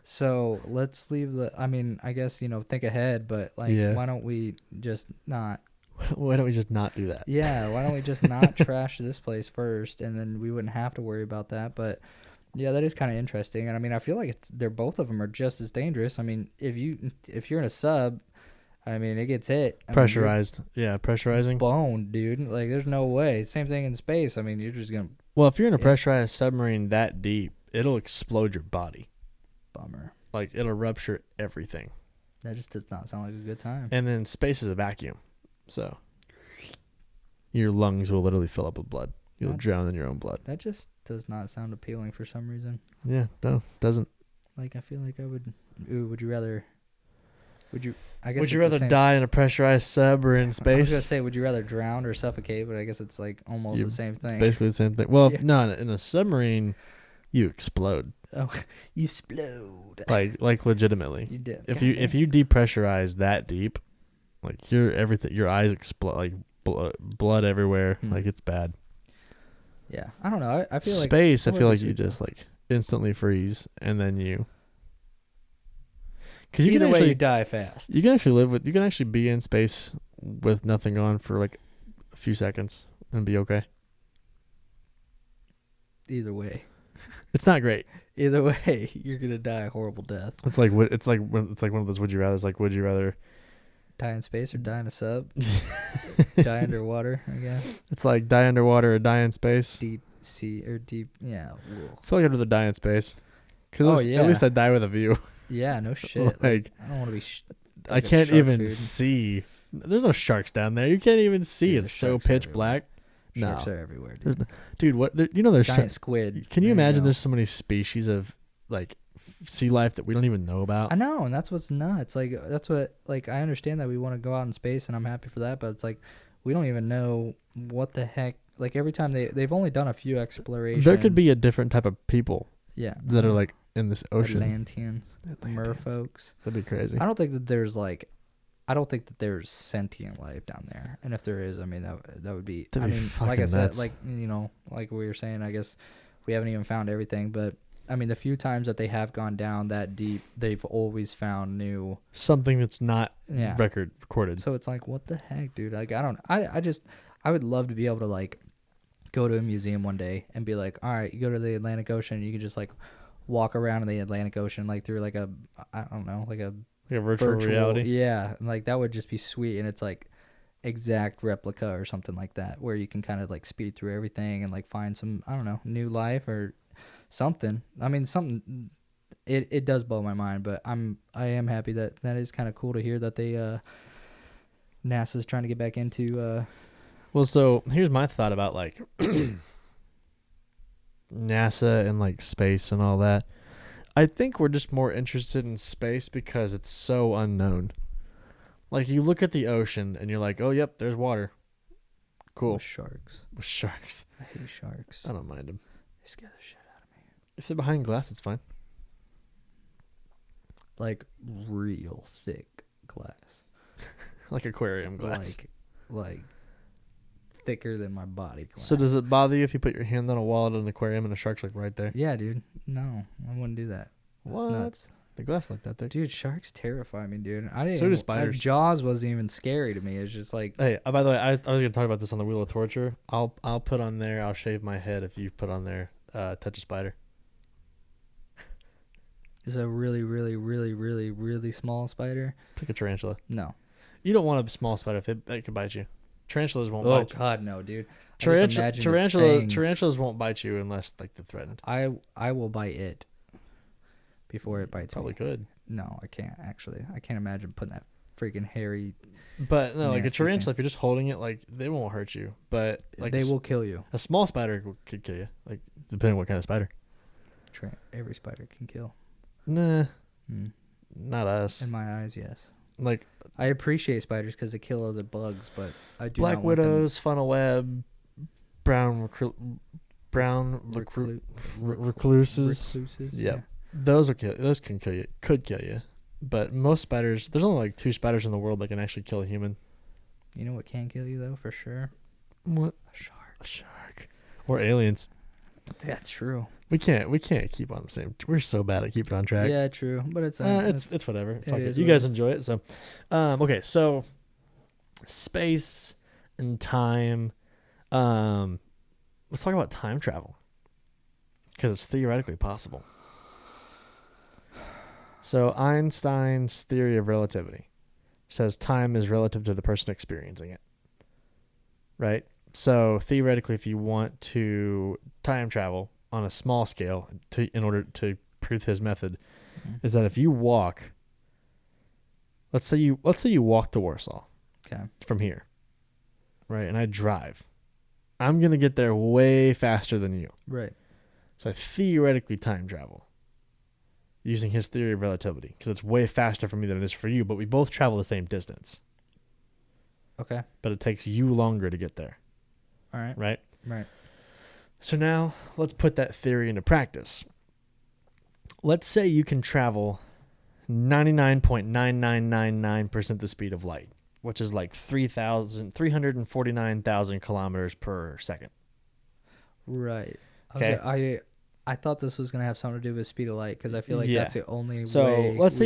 So let's leave the. I mean, I guess think ahead, but like, why don't we just not? Why don't we just not do that? Yeah, why don't we just not trash this place first, and then we wouldn't have to worry about that. But yeah, that is kind of interesting, and I mean, I feel like they're both of them are just as dangerous. I mean, if you're in a sub, I mean, it gets hit. Pressurized, pressurizing. Boned, dude. Like, there's no way. Same thing in space. I mean, you're just gonna. Well, if you're in a pressurized submarine that deep, it'll explode your body. Bummer. Like, it'll rupture everything. That just does not sound like a good time. And then space is a vacuum. So your lungs will literally fill up with blood. You'll drown in your own blood. That just does not sound appealing for some reason. Yeah, no, doesn't. Like, I feel like I would. Ooh, would you rather? I guess. Would you rather die in a pressurized sub or in space? I was gonna say, would you rather drown or suffocate? But I guess it's like almost the same thing. Basically the same thing. Well, no, in a submarine, you explode. Oh, you explode. Like legitimately. You did. If you depressurize that deep, like your eyes explode, like blood everywhere. Like, it's bad. Yeah, I don't know. I feel like space. I feel like you just like instantly freeze, and then you. Because either way, you die fast. You can actually be in space with nothing on for like a few seconds and be okay. Either way, it's not great. Either way, you're gonna die a horrible death. It's like one of those would you rather. Like, would you rather die in space or die in a sub? Die underwater, I guess. It's like die underwater or die in space. Deep sea or deep, yeah. I feel like I'd rather die in space. Cause at least I die with a view. Yeah, no shit. Like I don't want to be. I can't even see. There's no sharks down there. You can't even see. Dude, it's so pitch black. Sharks are everywhere, dude. What? There's giant squid. Can you imagine? There's so many species of like sea life that we don't even know about. I know, and that's what's nuts. Like that's what. Like I understand that we want to go out in space, and I'm happy for that. But it's like we don't even know what the heck. Like every time they've only done a few explorations. There could be a different type of people. Yeah. That are like in this ocean. Atlanteans. Merfolks. That'd be crazy. I don't think that there's sentient life down there. And if there is, I mean that would be. I mean, like I said, like like we were saying, I guess we haven't even found everything, but I mean the few times that they have gone down that deep, they've always found new something that's not recorded. So it's like, what the heck, dude? Like I would love to be able to like go to a museum one day and be like, all right, you go to the Atlantic Ocean and you can just like walk around in the Atlantic Ocean like through like a virtual reality. Yeah, like that would just be sweet, and it's like exact replica or something like that where you can kind of like speed through everything and like find some, I don't know, new life or something. I mean, something. It does blow my mind, but I am happy that is kind of cool to hear that they NASA's trying to get back into Well, so here's my thought about like NASA and like space and all that. I think we're just more interested in space because it's so unknown. Like you look at the ocean and you're like, oh, yep, there's water. Cool. With sharks. I hate sharks. I don't mind them. They scare the shit out of me. If they're behind glass, it's fine. Like real thick glass. Like aquarium glass. Like thicker than my body glass. So does it bother you if you put your hand on a wall at an aquarium and a shark's like right there? Yeah, dude. No, I wouldn't do that. That's nuts. The glass like that there. Dude, sharks terrify me, dude. So do spiders. Jaws wasn't even scary to me. It's just like... Hey, by the way, I was going to talk about this on the Wheel of Torture. I'll put on there, I'll shave my head if you put on there, touch a spider. Is a really, really, really, really, really small spider? It's like a tarantula. No. You don't want a small spider if they can bite you. Tarantulas won't bite you. Oh, God, no, dude. Tarantulas won't bite you unless like they're threatened. I will bite it before it bites Probably me. Could. No, I can't, actually. I can't imagine putting that freaking hairy... But, no, like a tarantula, if you're just holding it, like, they won't hurt you. But like they will kill you. A small spider could kill you. Like, depending on what kind of spider. Every spider can kill. Nah. Not us. In my eyes, yes. Like, I appreciate spiders because they kill other bugs, but I do black not want widows, funnel web, brown recluses. Recluses. Yeah. Those can kill you. Could kill you. But most spiders, there's only like 2 spiders in the world that can actually kill a human. You know what can kill you though, for sure? What? A shark. A shark. Or aliens. That's true. We can't keep on the same. We're so bad at keeping on track. Yeah, true. But it's whatever. Fuck it. is You what guys it is. enjoy it. So, okay. So, space and time. Let's talk about time travel because it's theoretically possible. So Einstein's theory of relativity says time is relative to the person experiencing it. Right? So theoretically, if you want to time travel on a small scale in order to prove his method, is that if you walk, let's say you walk to Warsaw, okay, from here, right, and I drive, I'm gonna get there way faster than you, right? So I theoretically time travel using his theory of relativity because it's way faster for me than it is for you, but we both travel the same distance. Okay, but it takes you longer to get there. All right. Right. So now let's put that theory into practice. Let's say you can travel 99.9999% the speed of light, which is like 349,000 kilometers per second. Right. Okay. I thought this was gonna have something to do with speed of light because I feel like that's the only so way. So let's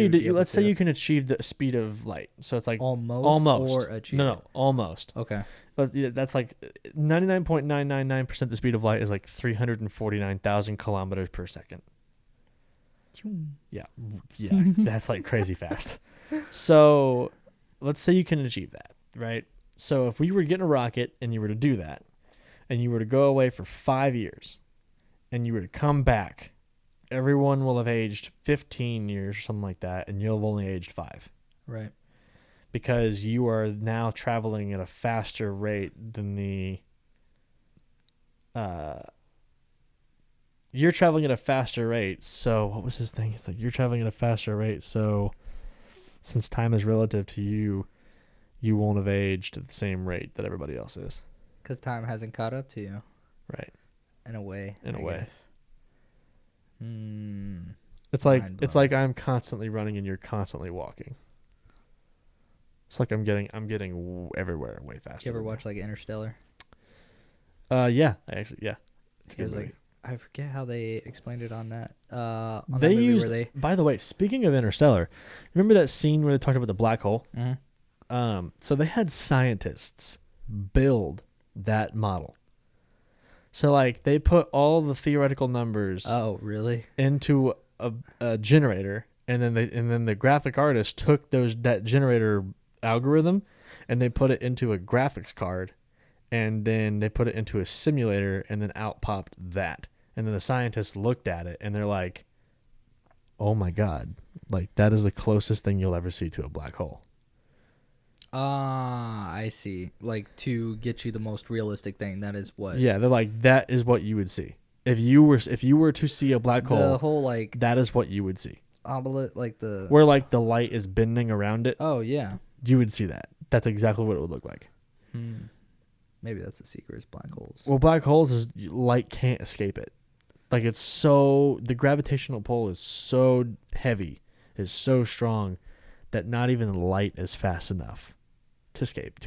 say you can achieve the speed of light. So it's like almost or achieve. No, almost. Okay. But that's like 99.999% the speed of light is like 349,000 kilometers per second. Yeah, that's like crazy fast. So let's say you can achieve that, right? So if we were to get in a rocket and you were to do that, and you were to go away for 5 years, and you were to come back, everyone will have aged 15 years or something like that, and you'll have only aged 5. Right. Because you are now traveling at a faster rate than you're traveling at a faster rate. So what was his thing? It's like you're traveling at a faster rate. So since time is relative to you, you won't have aged at the same rate that everybody else is. Because time hasn't caught up to you. Right. In a way. In a way. It's like I'm constantly running and you're constantly walking. It's like I'm getting everywhere way faster. You ever watch like Interstellar? Yeah. It's good. Like, I forget how they explained it on that. By the way, speaking of Interstellar, remember that scene where they talked about the black hole? Mm-hmm. So they had scientists build that model. So like they put all the theoretical numbers. Oh, really? Into a generator, and then the graphic artist took that generator algorithm and they put it into a graphics card, and then they put it into a simulator, and then out popped that. And then the scientists looked at it and they're like, oh my God, like that is the closest thing you'll ever see to a black hole. I see. Like to get you the most realistic thing, that is what. Yeah, they're like, that is what you would see. If you were to see a black hole, the whole like that is what you would see. Like where like the light is bending around it. Oh yeah. You would see that. That's exactly what it would look like. Maybe that's the secret is black holes. Well, black holes is light can't escape it. Like the gravitational pull is so heavy, is so strong that not even light is fast enough to escape.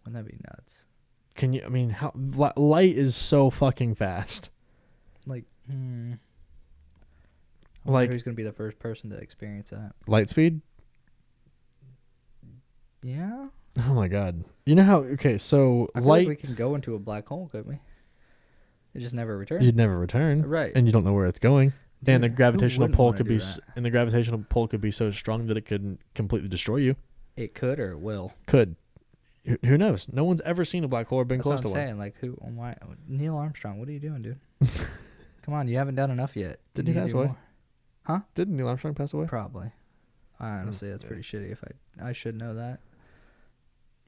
Wouldn't that be nuts? How light is so fucking fast. Like, like who's gonna be the first person to experience that? Light speed? Yeah. Oh my God! You know how? Okay, so I feel like we can go into a black hole, couldn't we? It just never returns. You'd never return, right? And you don't know where it's going. Dude, and the gravitational pull could be, that? And the gravitational pull could be so strong that it could completely destroy you. It could, or it will. Could. Who knows? No one's ever seen a black hole or been That's close what to I'm saying. Like, who? Why? Neil Armstrong. What are you doing, dude? Come on, you haven't done enough yet. Didn't he pass away? More? Huh? Didn't Neil Armstrong pass away? Probably. Honestly, that's pretty shitty. If I should know that.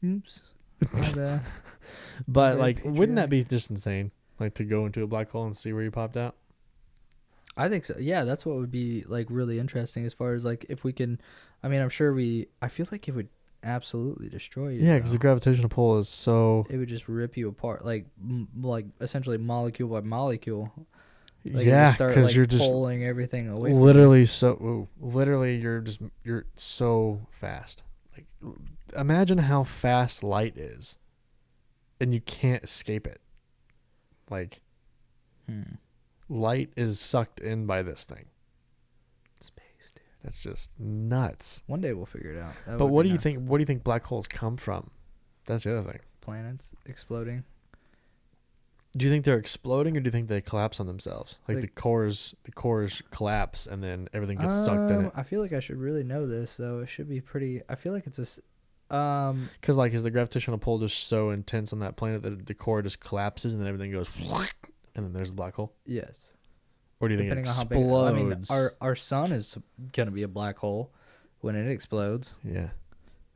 Oops. My bad. But like, wouldn't that be just insane? Like to go into a black hole and see where you popped out? I think so. Yeah, that's what would be like really interesting as far as like if we can. I'm sure I feel like it would absolutely destroy you. Yeah, because the gravitational pull is so. It would just rip you apart, like essentially molecule by molecule. Like yeah, because like you're just pulling everything away. Literally, so literally you're so fast. Like, imagine how fast light is, and you can't escape it. Like, light is sucked in by this thing. Space, dude. That's just nuts. One day we'll figure it out. But what do you think? What do you think black holes come from? That's the other thing. Planets exploding. Do you think they're exploding, or do you think they collapse on themselves? Like the cores collapse, and then everything gets sucked in it. I feel like I should really know this, though. It should be pretty. I feel like it's a. Because like, is the gravitational pull just so intense on that planet that the core just collapses and then everything goes, and then there's a black hole? Yes. Or do you think it explodes? On how big, I mean, our sun is gonna be a black hole when it explodes. Yeah.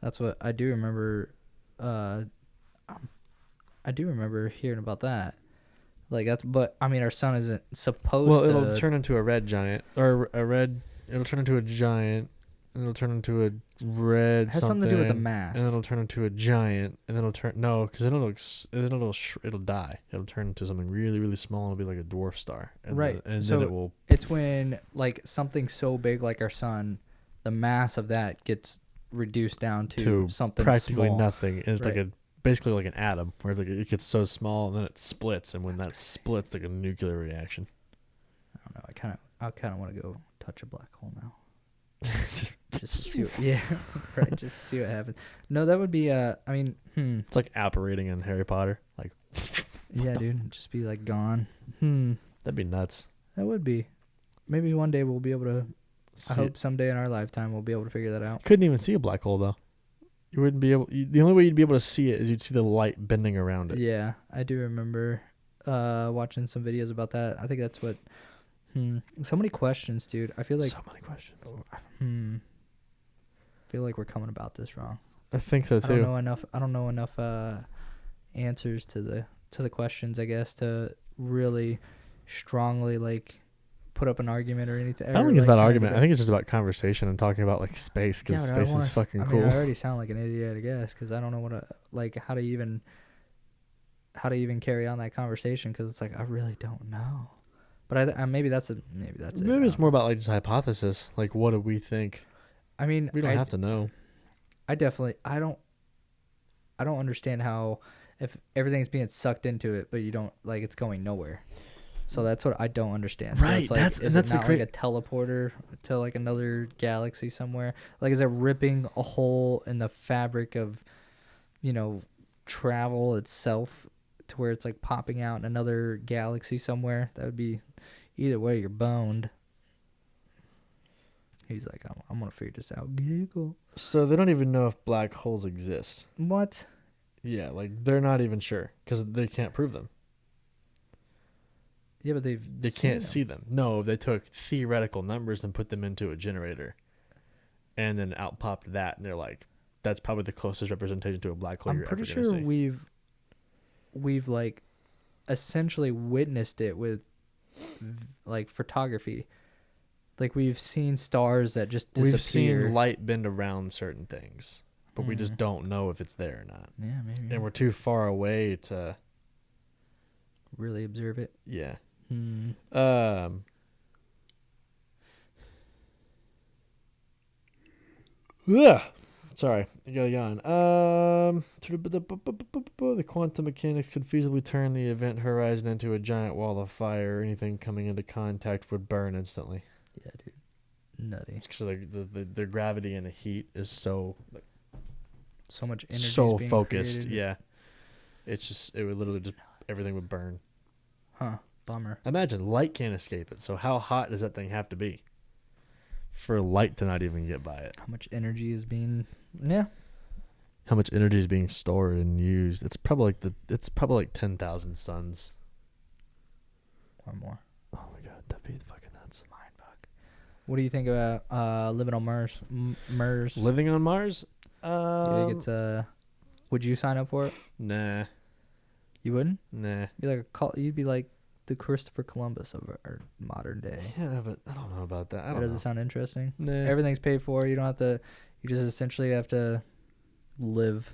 That's what I do remember. I do remember hearing about that. Like that's, but I mean, our sun isn't supposed to. Well, it'll turn into a red giant, or it'll turn into a giant, and it'll turn into a red. It has something to do with the mass. And then it'll turn into a giant, and then because then it'll die. It'll turn into something really, really small. And it'll be like a dwarf star, and right? And so then it will. It's when like something so big like our sun, the mass of that gets reduced down to something practically small. Nothing, and it's like basically like an atom, where like it gets so small and then it splits, and when that splits, like a nuclear reaction. I don't know. I kind of want to go touch a black hole now. just to see what, right. Just to see what happens. No, that would be. I mean, It's like apparating in Harry Potter. Like, yeah, dude, just be like gone. That'd be nuts. That would be. Maybe one day we'll be able to. I hope someday in our lifetime we'll be able to figure that out. Couldn't even see a black hole though. You wouldn't be able. The only way you'd be able to see it is you'd see the light bending around it. Yeah, I do remember watching some videos about that. I think that's what. So many questions, dude. I feel like so many questions. I feel like we're coming about this wrong. I think so too. I don't know enough answers to the questions, I guess, to really strongly like put up an argument or anything. I don't think it's about argument. I think it's just about conversation and talking about like space, because space is fucking cool. I already sound like an idiot, I guess, because I don't know how to even carry on that conversation, because it's like I really don't know. But maybe that's it. Maybe it's more about like just hypothesis. Like, what do we think? I mean, we don't have to know. I don't understand how, if everything's being sucked into it, but you don't, like, it's going nowhere. So that's what I don't understand. Right. So it's like, is it not like a teleporter to like another galaxy somewhere? Like, is it ripping a hole in the fabric of, travel itself to where it's like popping out in another galaxy somewhere? That would be, either way, you're boned. He's like, I'm going to figure this out. Giggle. So they don't even know if black holes exist. What? Yeah, like they're not even sure because they can't prove them. Yeah, but they can't see them. No, they took theoretical numbers and put them into a generator, and then out popped that, and they're like, that's probably the closest representation to a black hole you're ever going to see. I'm pretty sure we've like essentially witnessed it with like photography. Like, we've seen stars that just disappear. We've seen light bend around certain things, but we just don't know if it's there or not. Yeah, maybe. And we're too far away to really observe it. Yeah. Sorry, I got yawn. The quantum mechanics could feasibly turn the event horizon into a giant wall of fire. Anything coming into contact would burn instantly. Yeah, dude. Nutty. Because the gravity and the heat is so much energy. So focused. Created. Yeah. It would literally just everything would burn. Huh. Bummer. Imagine light can't escape it. So how hot does that thing have to be for light to not even get by it? How much energy is being? Yeah. How much energy is being stored and used? It's probably like 10,000 suns or more. Oh my god, that'd be fucking nuts. Mind fuck. What do you think about living on Mars? Mars. Living on Mars? You think it's would you sign up for it? Nah. You wouldn't? Nah. You'd be like the Christopher Columbus of our modern day. Yeah, but I don't know about that. Does it sound interesting? Nah. Everything's paid for. You don't have to. You just essentially have to live.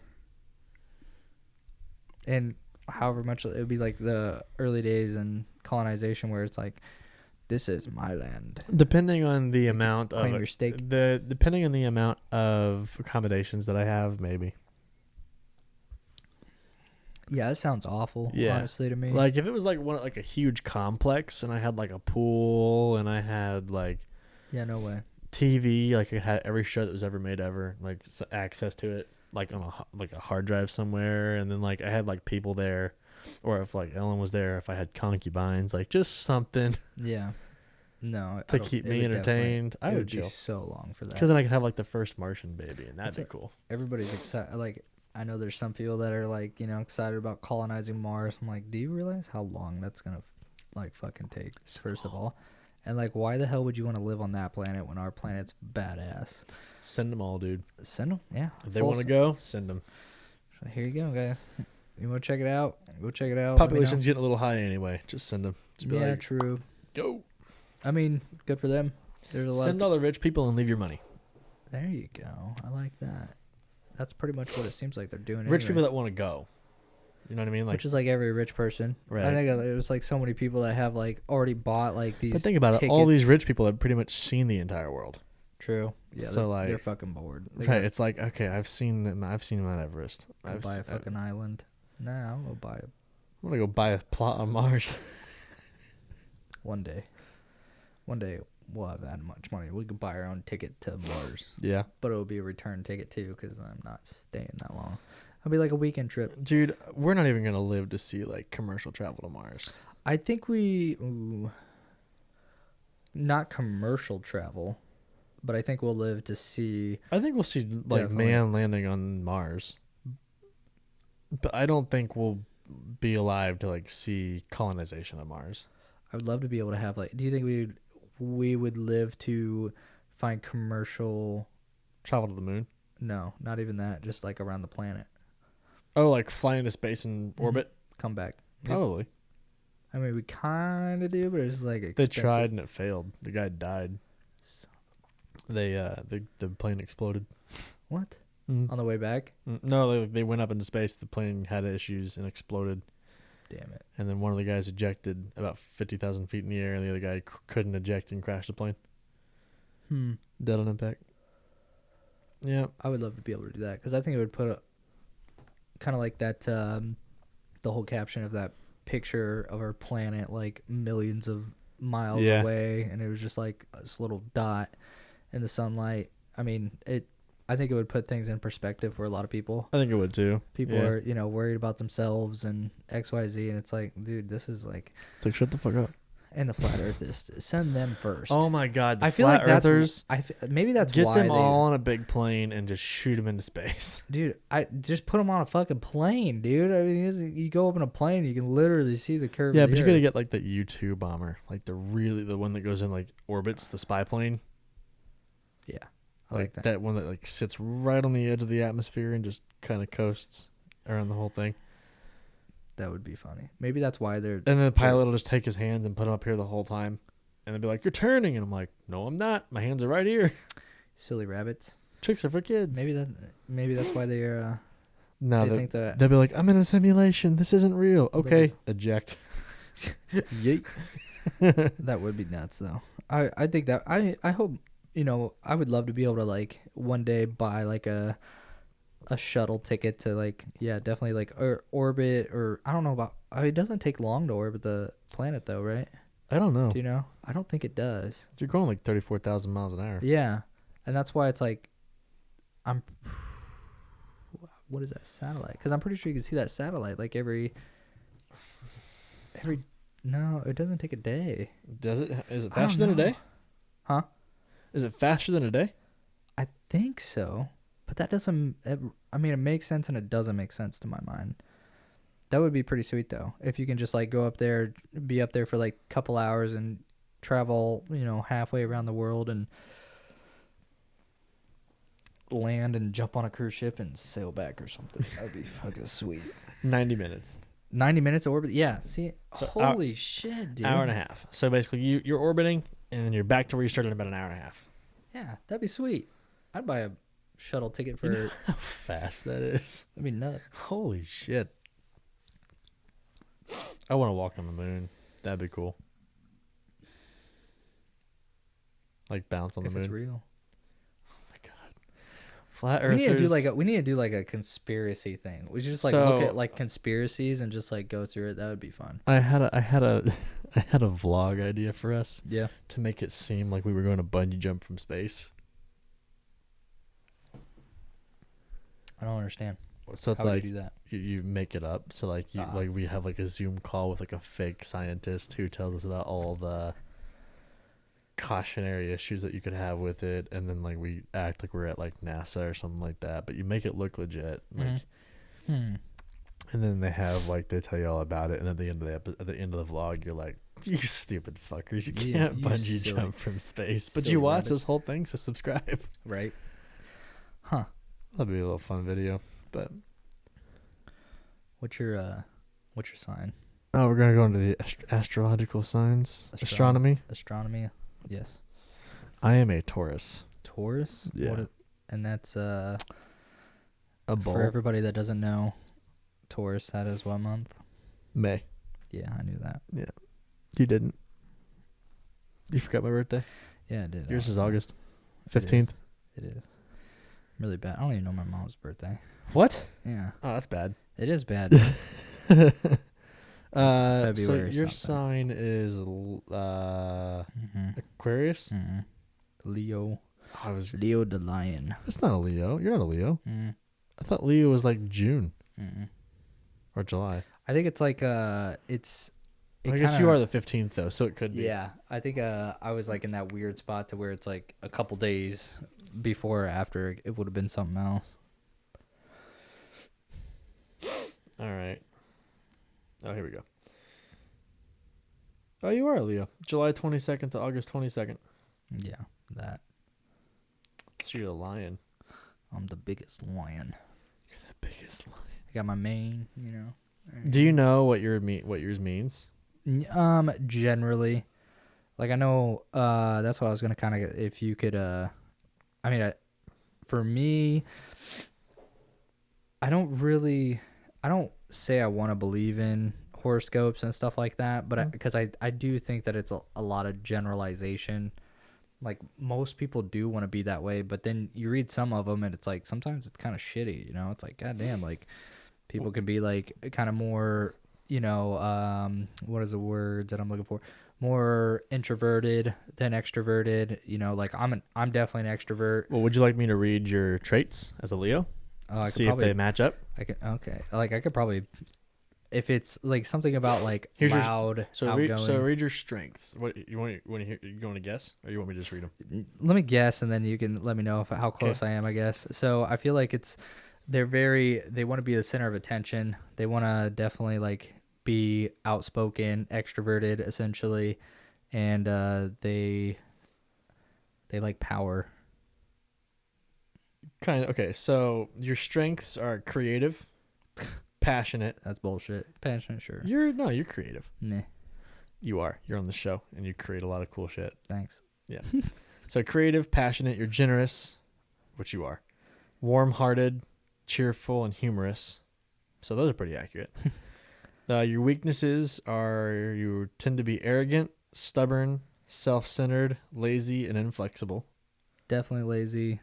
And however much it would be like the early days in colonization, where it's like This is my land. Depending on the amount Claim of your stake. depending on the amount of accommodations that I have, maybe. Yeah, that sounds awful. Yeah. Honestly, to me. Like if it was like a huge complex and I had like a pool and I had like Yeah, no way. TV, like it had every show that was ever made ever, like access to it, like on a hard drive somewhere, and then like I had like people there, or if like Ellen was there, if I had concubines, like just something Yeah. No, to keep me entertained. I would be chill so long for that. because then I could have like the first Martian baby, and that'd be cool. Everybody's excited. Like, I know there's some people that are like, excited about colonizing Mars. I'm like, do you realize how long that's gonna like fucking take? First of all, and like, why the hell would you want to live on that planet when our planet's badass? Send them all, dude. Send them, yeah. If they want to go, send them. So here you go, guys. You want to check it out? Go check it out. Population's getting a little high anyway. Just send them. Yeah, like, true. Go. I mean, good for them. There's a lot. Send all the rich people and leave your money. There you go. I like that. That's pretty much what it seems like they're doing. Rich people that want to go. You know what I mean? Like, which is like every rich person. Right. I think it was like so many people that have like already bought like these. But think about tickets. it. All these rich people have pretty much seen the entire world. True. Yeah. So they're fucking bored. Right. It's like, okay, I've seen them. I've seen Mount Everest. I'll buy a fucking island. Nah, I'll buy it. I'm gonna go buy a plot on Mars. One day we'll have that much money. We could buy our own ticket to Mars. Yeah. But it'll be a return ticket too, because I'm not staying that long. It'll be like a weekend trip. Dude, we're not even gonna live to see like commercial travel to Mars. I think not commercial travel, but I think we'll live to see. I think we'll see like man landing on Mars. But I don't think we'll be alive to like see colonization of Mars. I would love to be able to have like. Do you think we would live to find commercial travel to the moon? No, not even that. Just like around the planet. Oh, like fly into space and orbit? Come back. Probably. Yep. I mean, we kind of do, but it's like expensive. They tried and it failed. The guy died. The plane exploded. What? Mm. On the way back? No, they went up into space. The plane had issues and exploded. Damn it. And then one of the guys ejected about 50,000 feet in the air, and the other guy couldn't eject and crashed the plane. Dead on impact. Yeah. I would love to be able to do that, because I think it would put kind of like that, the whole caption of that picture of our planet, like millions of miles away, and it was just like this little dot in the sunlight. I mean, I think it would put things in perspective for a lot of people. I think it would too. People are, worried about themselves and XYZ, and it's like, dude, this is like... It's like, shut the fuck up. And the flat earthers, send them first. Oh my God, the I feel flat like earthers. Maybe that's get why them all on a big plane and just shoot them into space. Dude, I just put them on a fucking plane, dude. I mean, you go up in a plane, you can literally see the curve. Yeah, but you gotta get like the U-2 bomber, like the one that goes in like orbits, the spy plane. Yeah, I like that one that like sits right on the edge of the atmosphere and just kind of coasts around the whole thing. That would be funny. Maybe that's why they're... And then the pilot will just take his hands and put them up here the whole time. And they'll be like, you're turning. And I'm like, no, I'm not. My hands are right here. Silly rabbits. Tricks are for kids. Maybe that's why they're... No, they think that... They'll be like, I'm in a simulation. This isn't real. Okay. Eject. Yeet. That would be nuts, though. I think that... I hope... I would love to be able to, like, one day buy, like, a shuttle ticket to, like, definitely, like, orbit, or I don't know about... it doesn't take long to orbit the planet, though, right? I don't know. Do you know? I don't think it does. You're going like 34,000 miles an hour. Yeah. And that's why it's like... What is that satellite? Because I'm pretty sure you can see that satellite, like, every... No, it doesn't take a day. Does it? Is it faster than a day? Huh? Is it faster than a day? I think so. But that doesn't... it makes sense and it doesn't make sense to my mind. That would be pretty sweet, though. If you can just, like, go up there, be up there for, like, a couple hours and travel, halfway around the world and land and jump on a cruise ship and sail back or something. That would be fucking sweet. 90 minutes. 90 minutes of orbit? Yeah. See? So holy shit, dude. Hour and a half. So, basically, you're orbiting, and then you're back to where you started in about an hour and a half. Yeah, that'd be sweet. I'd buy a shuttle ticket for... You know how fast that is? That'd be nuts. Holy shit. I want to walk on the moon. That'd be cool. like bounce on the if moon. it's real. Oh my god, flat We earthers. need to do like a conspiracy thing. We should just like look at like conspiracies and just like go through it. That would be fun. I had a I had a vlog idea for us. Yeah. To make it seem like we were going to bungee jump from space. I don't understand. So it's How would like you do that? you make it up. So like like we have like a Zoom call with like a fake scientist who tells us about all the cautionary issues that you could have with it, and then like we act like we're at like NASA or something like that, but you make it look legit. Like, and then they tell you all about it, and at the end of at the end of the vlog, you're like, you stupid fuckers, you can't bungee jump from space, but you watch this whole thing, so subscribe. Right? Huh? That'd be a little fun video. But what's your sign? Oh, we're gonna go into the astrological signs. Astronomy. Astronomy. Yes. I am a Taurus. Taurus. Yeah. And that's a bull. For everybody that doesn't know, Taurus. That is what month? May. Yeah, I knew that. Yeah. You didn't. You forgot my birthday. Yeah, I did. Yours is August 15th. It is. Really bad. I don't even know my mom's birthday. What? Yeah. Oh, that's bad. It is bad. So your sign is Aquarius. Leo. I was Leo the lion. It's not a Leo. You're not a Leo. I thought Leo was like June or July. I think it's like it's. I guess you are the 15th though, so it could be. Yeah, I think I was like in that weird spot to where it's like a couple days before or after it would have been something else. All right. Oh, here we go. Oh, you are a Leo. July 22nd to August 22nd. Yeah, that. So you're a lion. I'm the biggest lion. You're the biggest lion. I got my mane, you know. Do you know what yours means? Generally, like I know. That's what I was gonna kind of. If you could, for me, I don't say I want to believe in horoscopes and stuff like that, but because I do think that it's a lot of generalization. Like most people do want to be that way, but then you read some of them and it's like sometimes it's kind of shitty, you know. It's like goddamn, like people can be like kind of more, you know, what is the words that I'm looking for? More introverted than extroverted, you know. Like I'm definitely an extrovert. Well, would you like me to read your traits as a Leo? See if they match up. Okay. Like I could probably, if it's like something about like loud, outgoing. So read your strengths. What you want to hear? You want to guess, or you want me to just read them? Let me guess, and then you can let me know how close I am. I guess. So I feel like they want to be the center of attention. They want to definitely like be outspoken, extroverted, essentially, and they like power. Kind of. Okay, so your strengths are creative, passionate. That's bullshit. Passionate, sure. You're creative. Meh. You are. You're on the show, and you create a lot of cool shit. Thanks. Yeah. So creative, passionate. You're generous, which you are. Warm-hearted, cheerful, and humorous. So those are pretty accurate. Your weaknesses are you tend to be arrogant, stubborn, self-centered, lazy, and inflexible. Definitely lazy.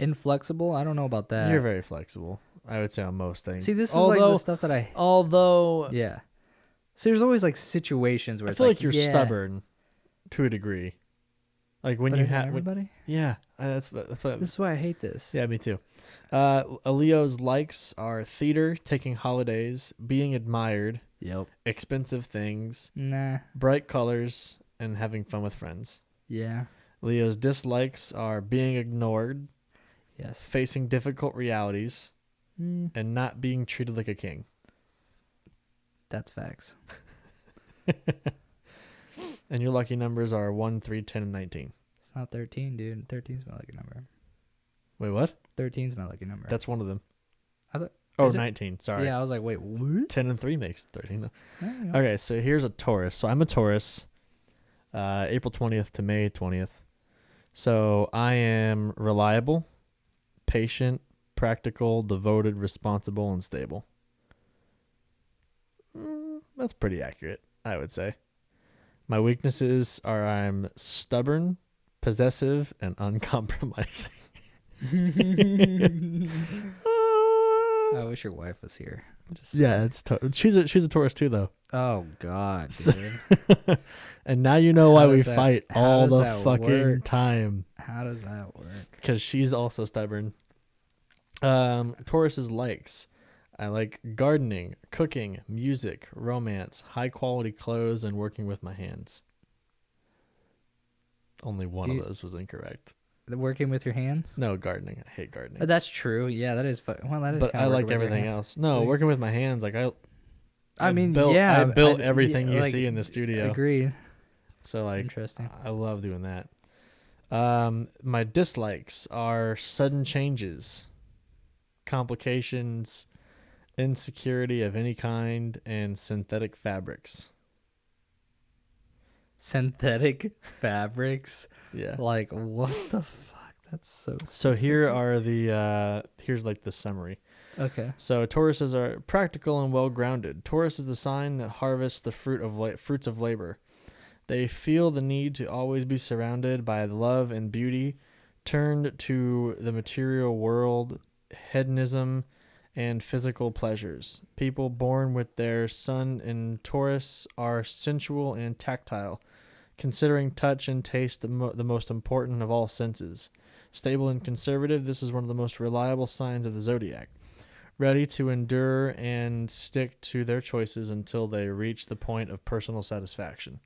Inflexible? I don't know about that. You're very flexible, I would say, on most things. See, this is like the stuff that yeah. See, there's always like situations where I it's feel like you're stubborn to a degree. Like when you have everybody. Yeah, that's what. This is why I hate this. Yeah, me too. A Leo's likes are theater, taking holidays, being admired, Yep. expensive things, Nah. bright colors, and having fun with friends. Yeah. Leo's dislikes are being ignored, Yes. facing difficult realities, and not being treated like a king. That's facts. And your lucky numbers are 1, 3, 10, and 19. It's not 13, dude. 13's my lucky number. Wait, what? 13's my lucky number. That's one of them. I thought. Oh, 19. Sorry. Yeah, I was like, wait, what? 10 and 3 makes 13. Yeah. Okay, so here's a Taurus. So I'm a Taurus, April 20th to May 20th. So I am reliable, patient, practical, devoted, responsible, and stable. That's pretty accurate, I would say. My weaknesses are I'm stubborn, possessive, and uncompromising. I wish your wife was here. Yeah, she's a Taurus too, though. Oh God, dude. And now you know why we fight all the fucking time. How does that work? Because she's also stubborn. Taurus's likes. I like gardening, cooking, music, romance, high quality clothes, and working with my hands. Only one of those was incorrect. Working with your hands? No, gardening. I hate gardening. That's true. Yeah, that is. Well, that is. But I like everything else. No, working with my hands. Like I built everything you see in the studio. Agreed. So like, interesting. I love doing that. My dislikes are sudden changes, complications, insecurity of any kind, and synthetic fabrics. Synthetic fabrics? Yeah. Like, what the fuck? That's so specific. So here are here's like the summary. Okay. So Tauruses are practical and well-grounded. Taurus is the sign that harvests the fruits of labor. They feel the need to always be surrounded by love and beauty, turned to the material world, hedonism, and physical pleasures. People born with their sun in Taurus are sensual and tactile, considering touch and taste the most important of all senses. Stable and conservative, this is one of the most reliable signs of the zodiac. Ready to endure and stick to their choices until they reach the point of personal satisfaction.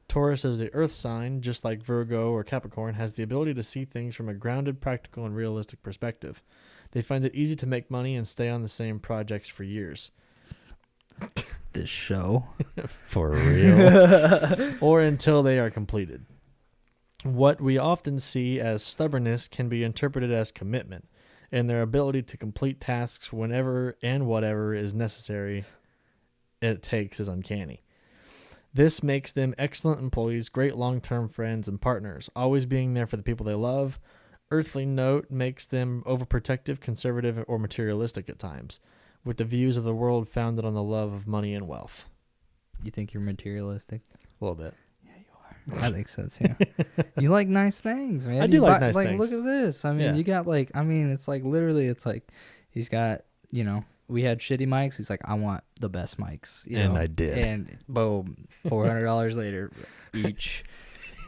Taurus as the earth sign, just like Virgo or Capricorn, has the ability to see things from a grounded, practical, and realistic perspective. They find it easy to make money and stay on the same projects for years. This show? For real. Or until they are completed. What we often see as stubbornness can be interpreted as commitment, and their ability to complete tasks whenever and whatever is necessary it takes is uncanny. This makes them excellent employees, great long-term friends and partners, always being there for the people they love. Earthly note makes them overprotective, conservative, or materialistic at times, with the views of the world founded on the love of money and wealth. You think you're materialistic? A little bit. Yeah, you are. I think so too. You like nice things, man. I do like nice things. Look at this. I mean, you got it's like literally, it's like he's got, we had shitty mics. He's like, I want the best mics. And I did. And boom, $400 later each.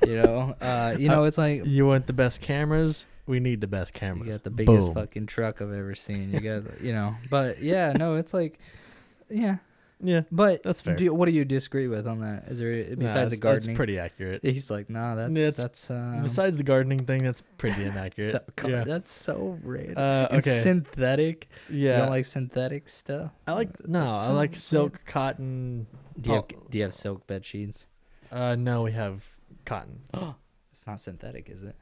It's like, you want the best cameras? We need the best cameras. You got the biggest fucking truck I've ever seen. You got, but yeah, no, it's like, yeah. Yeah, but that's fair. What do you disagree with on that? Is there besides the gardening? That's pretty accurate. He's like, nah, that's besides the gardening thing, that's pretty inaccurate. That's so random. Okay, it's synthetic. Yeah, you don't like synthetic stuff. I like silk, cotton. Do you have silk bed sheets? No, we have cotton. It's not synthetic, is it?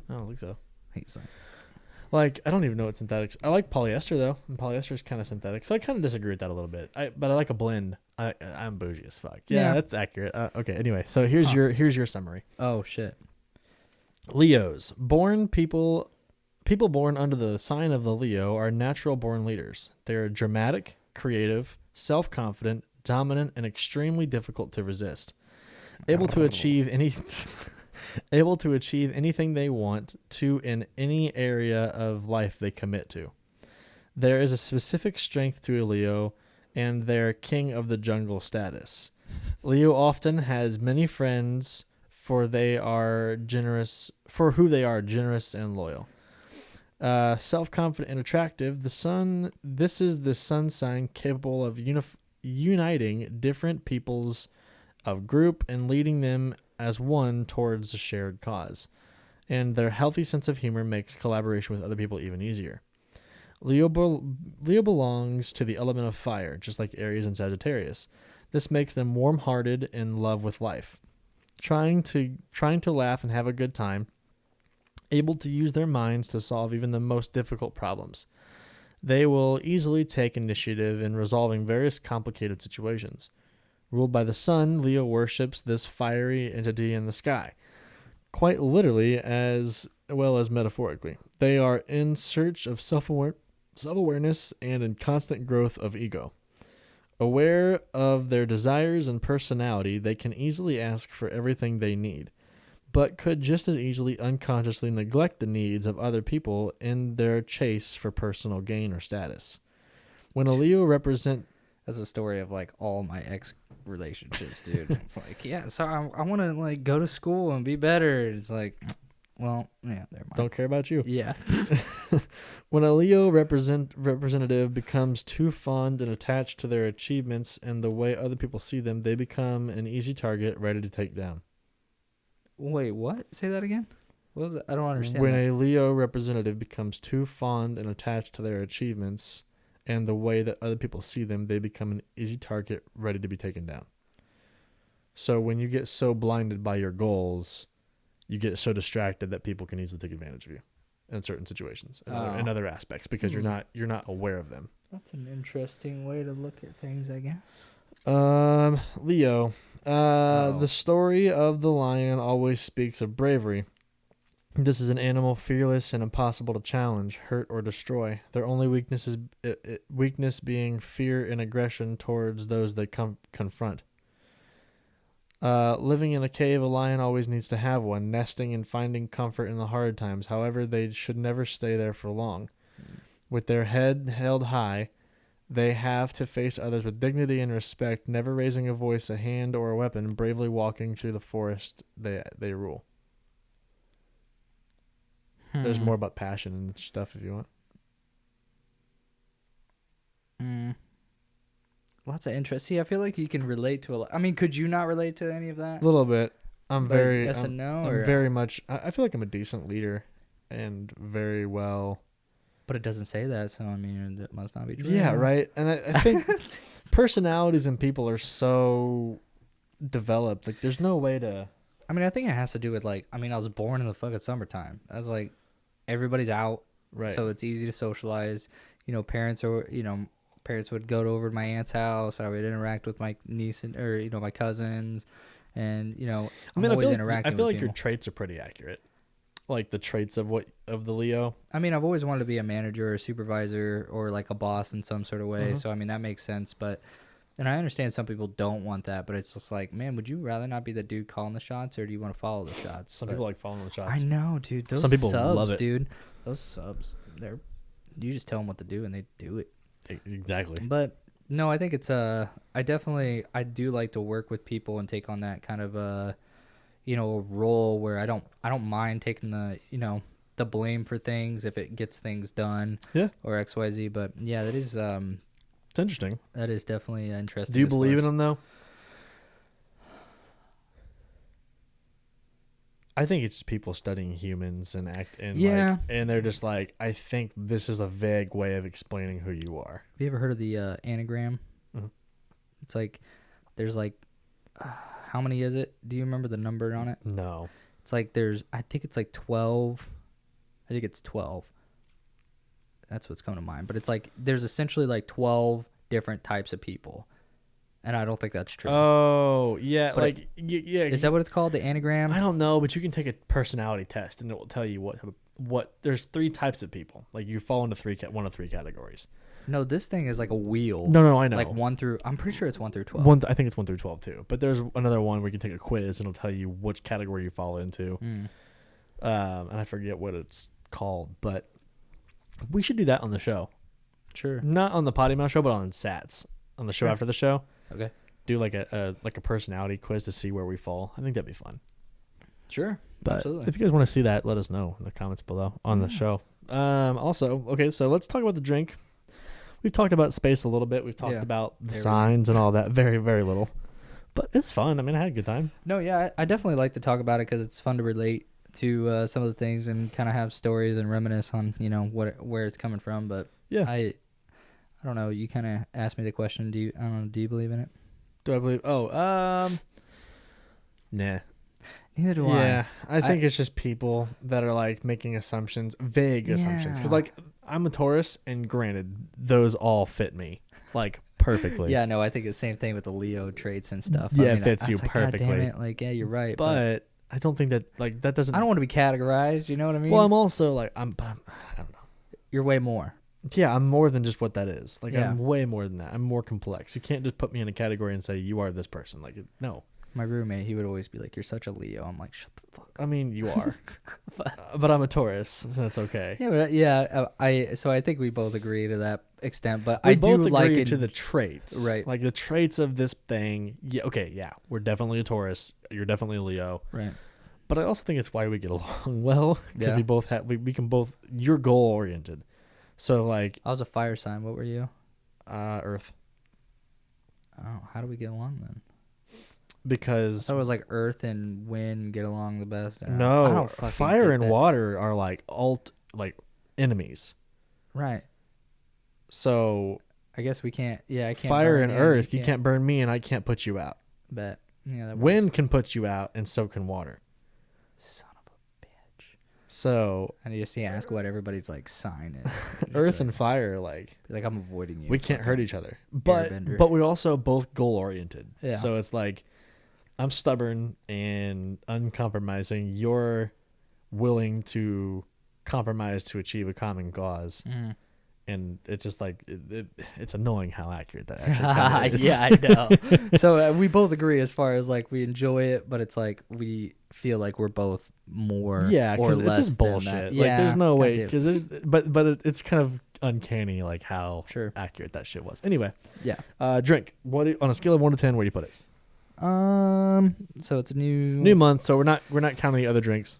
I don't think so. He's like, I don't even know what synthetic. I like polyester though, and polyester is kind of synthetic, so I kind of disagree with that a little bit. But I like a blend. I'm bougie as fuck. Yeah, that's accurate. Okay, anyway, so here's your summary. Oh shit. Leos, people born under the sign of the Leo are natural born leaders. They are dramatic, creative, self-confident, dominant, and extremely difficult to resist. Able to achieve anything they want to in any area of life they commit to. There is a specific strength to a Leo and their king of the jungle status. Leo often has many friends for who they are generous and loyal. Self-confident and attractive, this is the sun sign capable of uniting different peoples of group and leading them as one towards a shared cause. And their healthy sense of humor makes collaboration with other people even easier. Leo belongs to the element of fire, just like Aries and Sagittarius. This makes them warm-hearted in love with life, trying to laugh and have a good time, able to use their minds to solve even the most difficult problems. They will easily take initiative in resolving various complicated situations. Ruled by the sun, Leo worships this fiery entity in the sky, quite literally as well as metaphorically. They are in search of self-awareness and in constant growth of ego. Aware of their desires and personality, they can easily ask for everything they need. but could just as easily unconsciously neglect the needs of other people in their chase for personal gain or status. When a Leo represent... That's a story of like all my ex relationships, dude. It's like, yeah, so I want to like go to school and be better. It's like, well, yeah, never mind. Don't care about you. Yeah. When a Leo representative becomes too fond and attached to their achievements and the way other people see them, they become an easy target ready to take down. Wait, what? Say that again? What was it? I don't understand. When that. a Leo representative becomes too fond and attached to their achievements and the way that other people see them, they become an easy target ready to be taken down. So when you get so blinded by your goals, you get so distracted that people can easily take advantage of you in certain situations and other aspects because you're not aware of them. That's an interesting way to look at things, I guess. Leo. The story of the lion always speaks of bravery. This is an animal fearless and impossible to challenge, hurt, or destroy. Their only weakness being fear and aggression towards those they confront. Living in a cave, a lion always needs to have one, nesting and finding comfort in the hard times. However, they should never stay there for long. With their head held high, they have to face others with dignity and respect, never raising a voice, a hand, or a weapon, bravely walking through the forest they rule. There's more about passion and stuff if you want. Lots of interest. See, I feel like you can relate to a lot. I mean, could you not relate to any of that? A little bit. I'm very much. I feel like I'm a decent leader and very well. But it doesn't say that, so I mean, that must not be true. Yeah, right. And I think personalities in people are so developed. Like, there's no way to. I mean, I think it has to do with like. I mean, I was born in the fucking summertime. I was like, everybody's out, right? So it's easy to socialize. You know, parents would go over to my aunt's house. I would interact with my niece or my cousins, and I'm always interacting. I feel with like people. Your traits are pretty accurate. Like the traits of the Leo. I mean, I've always wanted to be a manager or a supervisor or like a boss in some sort of way. Mm-hmm. So I mean, that makes sense. And I understand some people don't want that, but it's just like, man, would you rather not be the dude calling the shots, or do you want to follow the shots? Some people like following the shots. I know, dude. Those some people subs, love it, dude. Those subs, you just tell them what to do and they do it. Exactly. But no, I think it's I do like to work with people and take on that kind of a role where I don't mind taking the blame for things if it gets things done. Yeah. Or XYZ, but yeah, that is it's interesting. That is definitely interesting. Do you believe in them though? I think it's people studying humans and and they're just like, I think this is a vague way of explaining who you are. Have you ever heard of the anagram? Mm-hmm. It's like there's like how many is it? Do you remember the number on it? No. It's like I think it's like 12. I think it's 12. That's what's coming to mind. But it's like there's essentially like 12 different types of people. And I don't think that's true. Oh, yeah. But yeah. Is that what it's called, the anagram? I don't know, but you can take a personality test and it will tell you what there's 3 types of people. Like you fall into one of 3 categories. No, this thing is like a wheel. No, I know. Like 1 through, I'm pretty sure it's 1 through 12. I think it's 1 through 12 too. But there's another one where you can take a quiz and it'll tell you which category you fall into. And I forget what it's called, but we should do that on the show. Sure. Not on the Potty Mouth show, but on Sats. On the show after the show. Okay. Do like a personality quiz to see where we fall. I think that'd be fun. Sure. But absolutely. If you guys want to see that, let us know in the comments below on the show. Also, okay, so let's talk about the drink. We've talked about space a little bit. We've talked about the signs and all that. Very, very little. But it's fun. I mean, I had a good time. No, yeah, I definitely like to talk about it because it's fun to relate to some of the things and kind of have stories and reminisce on, where it's coming from. But yeah, I don't know. You kind of asked me the question. Do you believe in it? Do I believe? Oh, nah. Neither do I. Yeah, I think it's just people that are like making vague assumptions. Because like I'm a Taurus, and granted, those all fit me like perfectly. Yeah, no, I think it's the same thing with the Leo traits and stuff. Yeah, it fits you perfectly. God damn it. Like, yeah, you're right. But I don't think that that doesn't. I don't want to be categorized. You know what I mean? Well, I'm also like I don't know. You're way more. Yeah, I'm more than just what that is. Like I'm way more than that. I'm more complex. You can't just put me in a category and say you are this person. Like no. My roommate, he would always be like, "You're such a Leo." I'm like, "Shut the fuck up." I mean, you are, but I'm a Taurus, so that's okay. So I think we both agree to that extent, but We I both do agree like it to the traits, right? Like the traits of this thing. Yeah, okay, yeah, we're definitely a Taurus. You're definitely a Leo, Right. But I also think it's why we get along well because we both have we can both. You're goal oriented, so like I was a fire sign. What were you? Earth. Oh, how do we get along then? Because I was like earth and wind get along the best. No, I don't fucking fire and that. water are like enemies. Right. So I guess we can't. Yeah, I can't. Fire and earth, you can't burn me, and I can't put you out. Bet. Yeah. That Wind can put you out, and so can water. Son of a bitch. So I need to see ask what everybody's like sign is. earth and fire, like I'm avoiding you. we can't hurt each other, but airbender. but we're also both goal oriented. Yeah. So it's like I'm stubborn and uncompromising. You're willing to compromise to achieve a common cause. Mm. And it's just like it's annoying how accurate that actually kinda is. Yeah, I know. So we both agree as far as like we enjoy it, but it's like we feel like we're both more or it's less just than bullshit. that. Like there's no way goddamn. because it's kind of uncanny like how accurate that shit was. Anyway, drink. On a scale of 1 to 10, where do you put it? So it's a new month, so we're not counting the other drinks.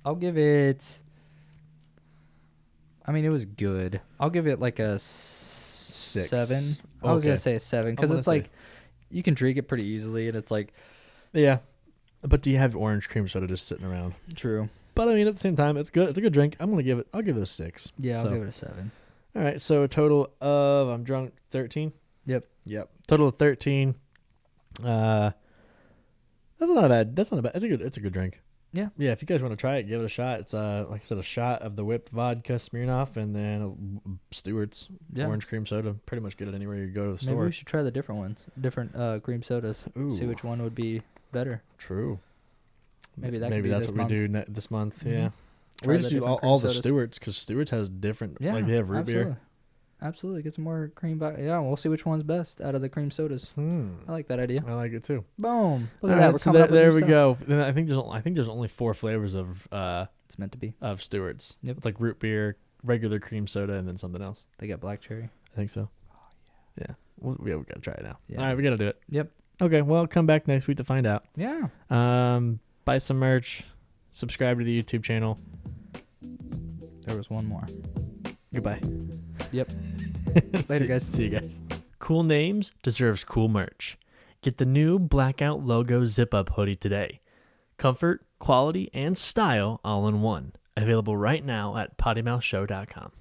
I'll give it. I mean, it was good. I'll give it like a 6. 7. I was gonna say a 7 because it's like you can drink it pretty easily, and it's like But do you have orange cream soda just sitting around? True. But I mean, at the same time, it's good. It's a good drink. I'll give it a 6. Yeah, I'll give it a 7. All right, so a total of I'm drunk 13. Yep. Total of 13. That's not bad. It's a good drink. Yeah. Yeah, if you guys want to try it, give it a shot. It's like I said, a shot of the whipped vodka Smirnoff and then Stewart's orange cream soda. Pretty much get it anywhere you go to the store. Maybe we should try the different ones, different cream sodas. Ooh. See which one would be better. True. Maybe that's what month. we do this month. Mm-hmm. Yeah. Try We just the do different all cream the sodas. Stewart's because Stewart's has different. Yeah, like they have root absolutely. beer. Absolutely, get some more cream. Yeah, we'll see which one's best out of the cream sodas. I like that idea. I like it too. Boom! Look at All that. right, We're so coming up with there new we stuff. go. Then I think there's only 4 flavors of It's meant to be. of Stewart's. Yep. It's like root beer, regular cream soda, and then something else. They got black cherry. I think so. Yeah. We got to try it now. Yeah. All right, we got to do it. Yep. Okay, well, come back next week to find out. Yeah. Buy some merch, subscribe to the YouTube channel. There was one more. Goodbye. Yep. Later, guys. See you guys. Cool Names deserves cool merch. Get the new Blackout logo zip-up hoodie today. Comfort, quality, and style all in one. Available right now at pottymouthshow.com.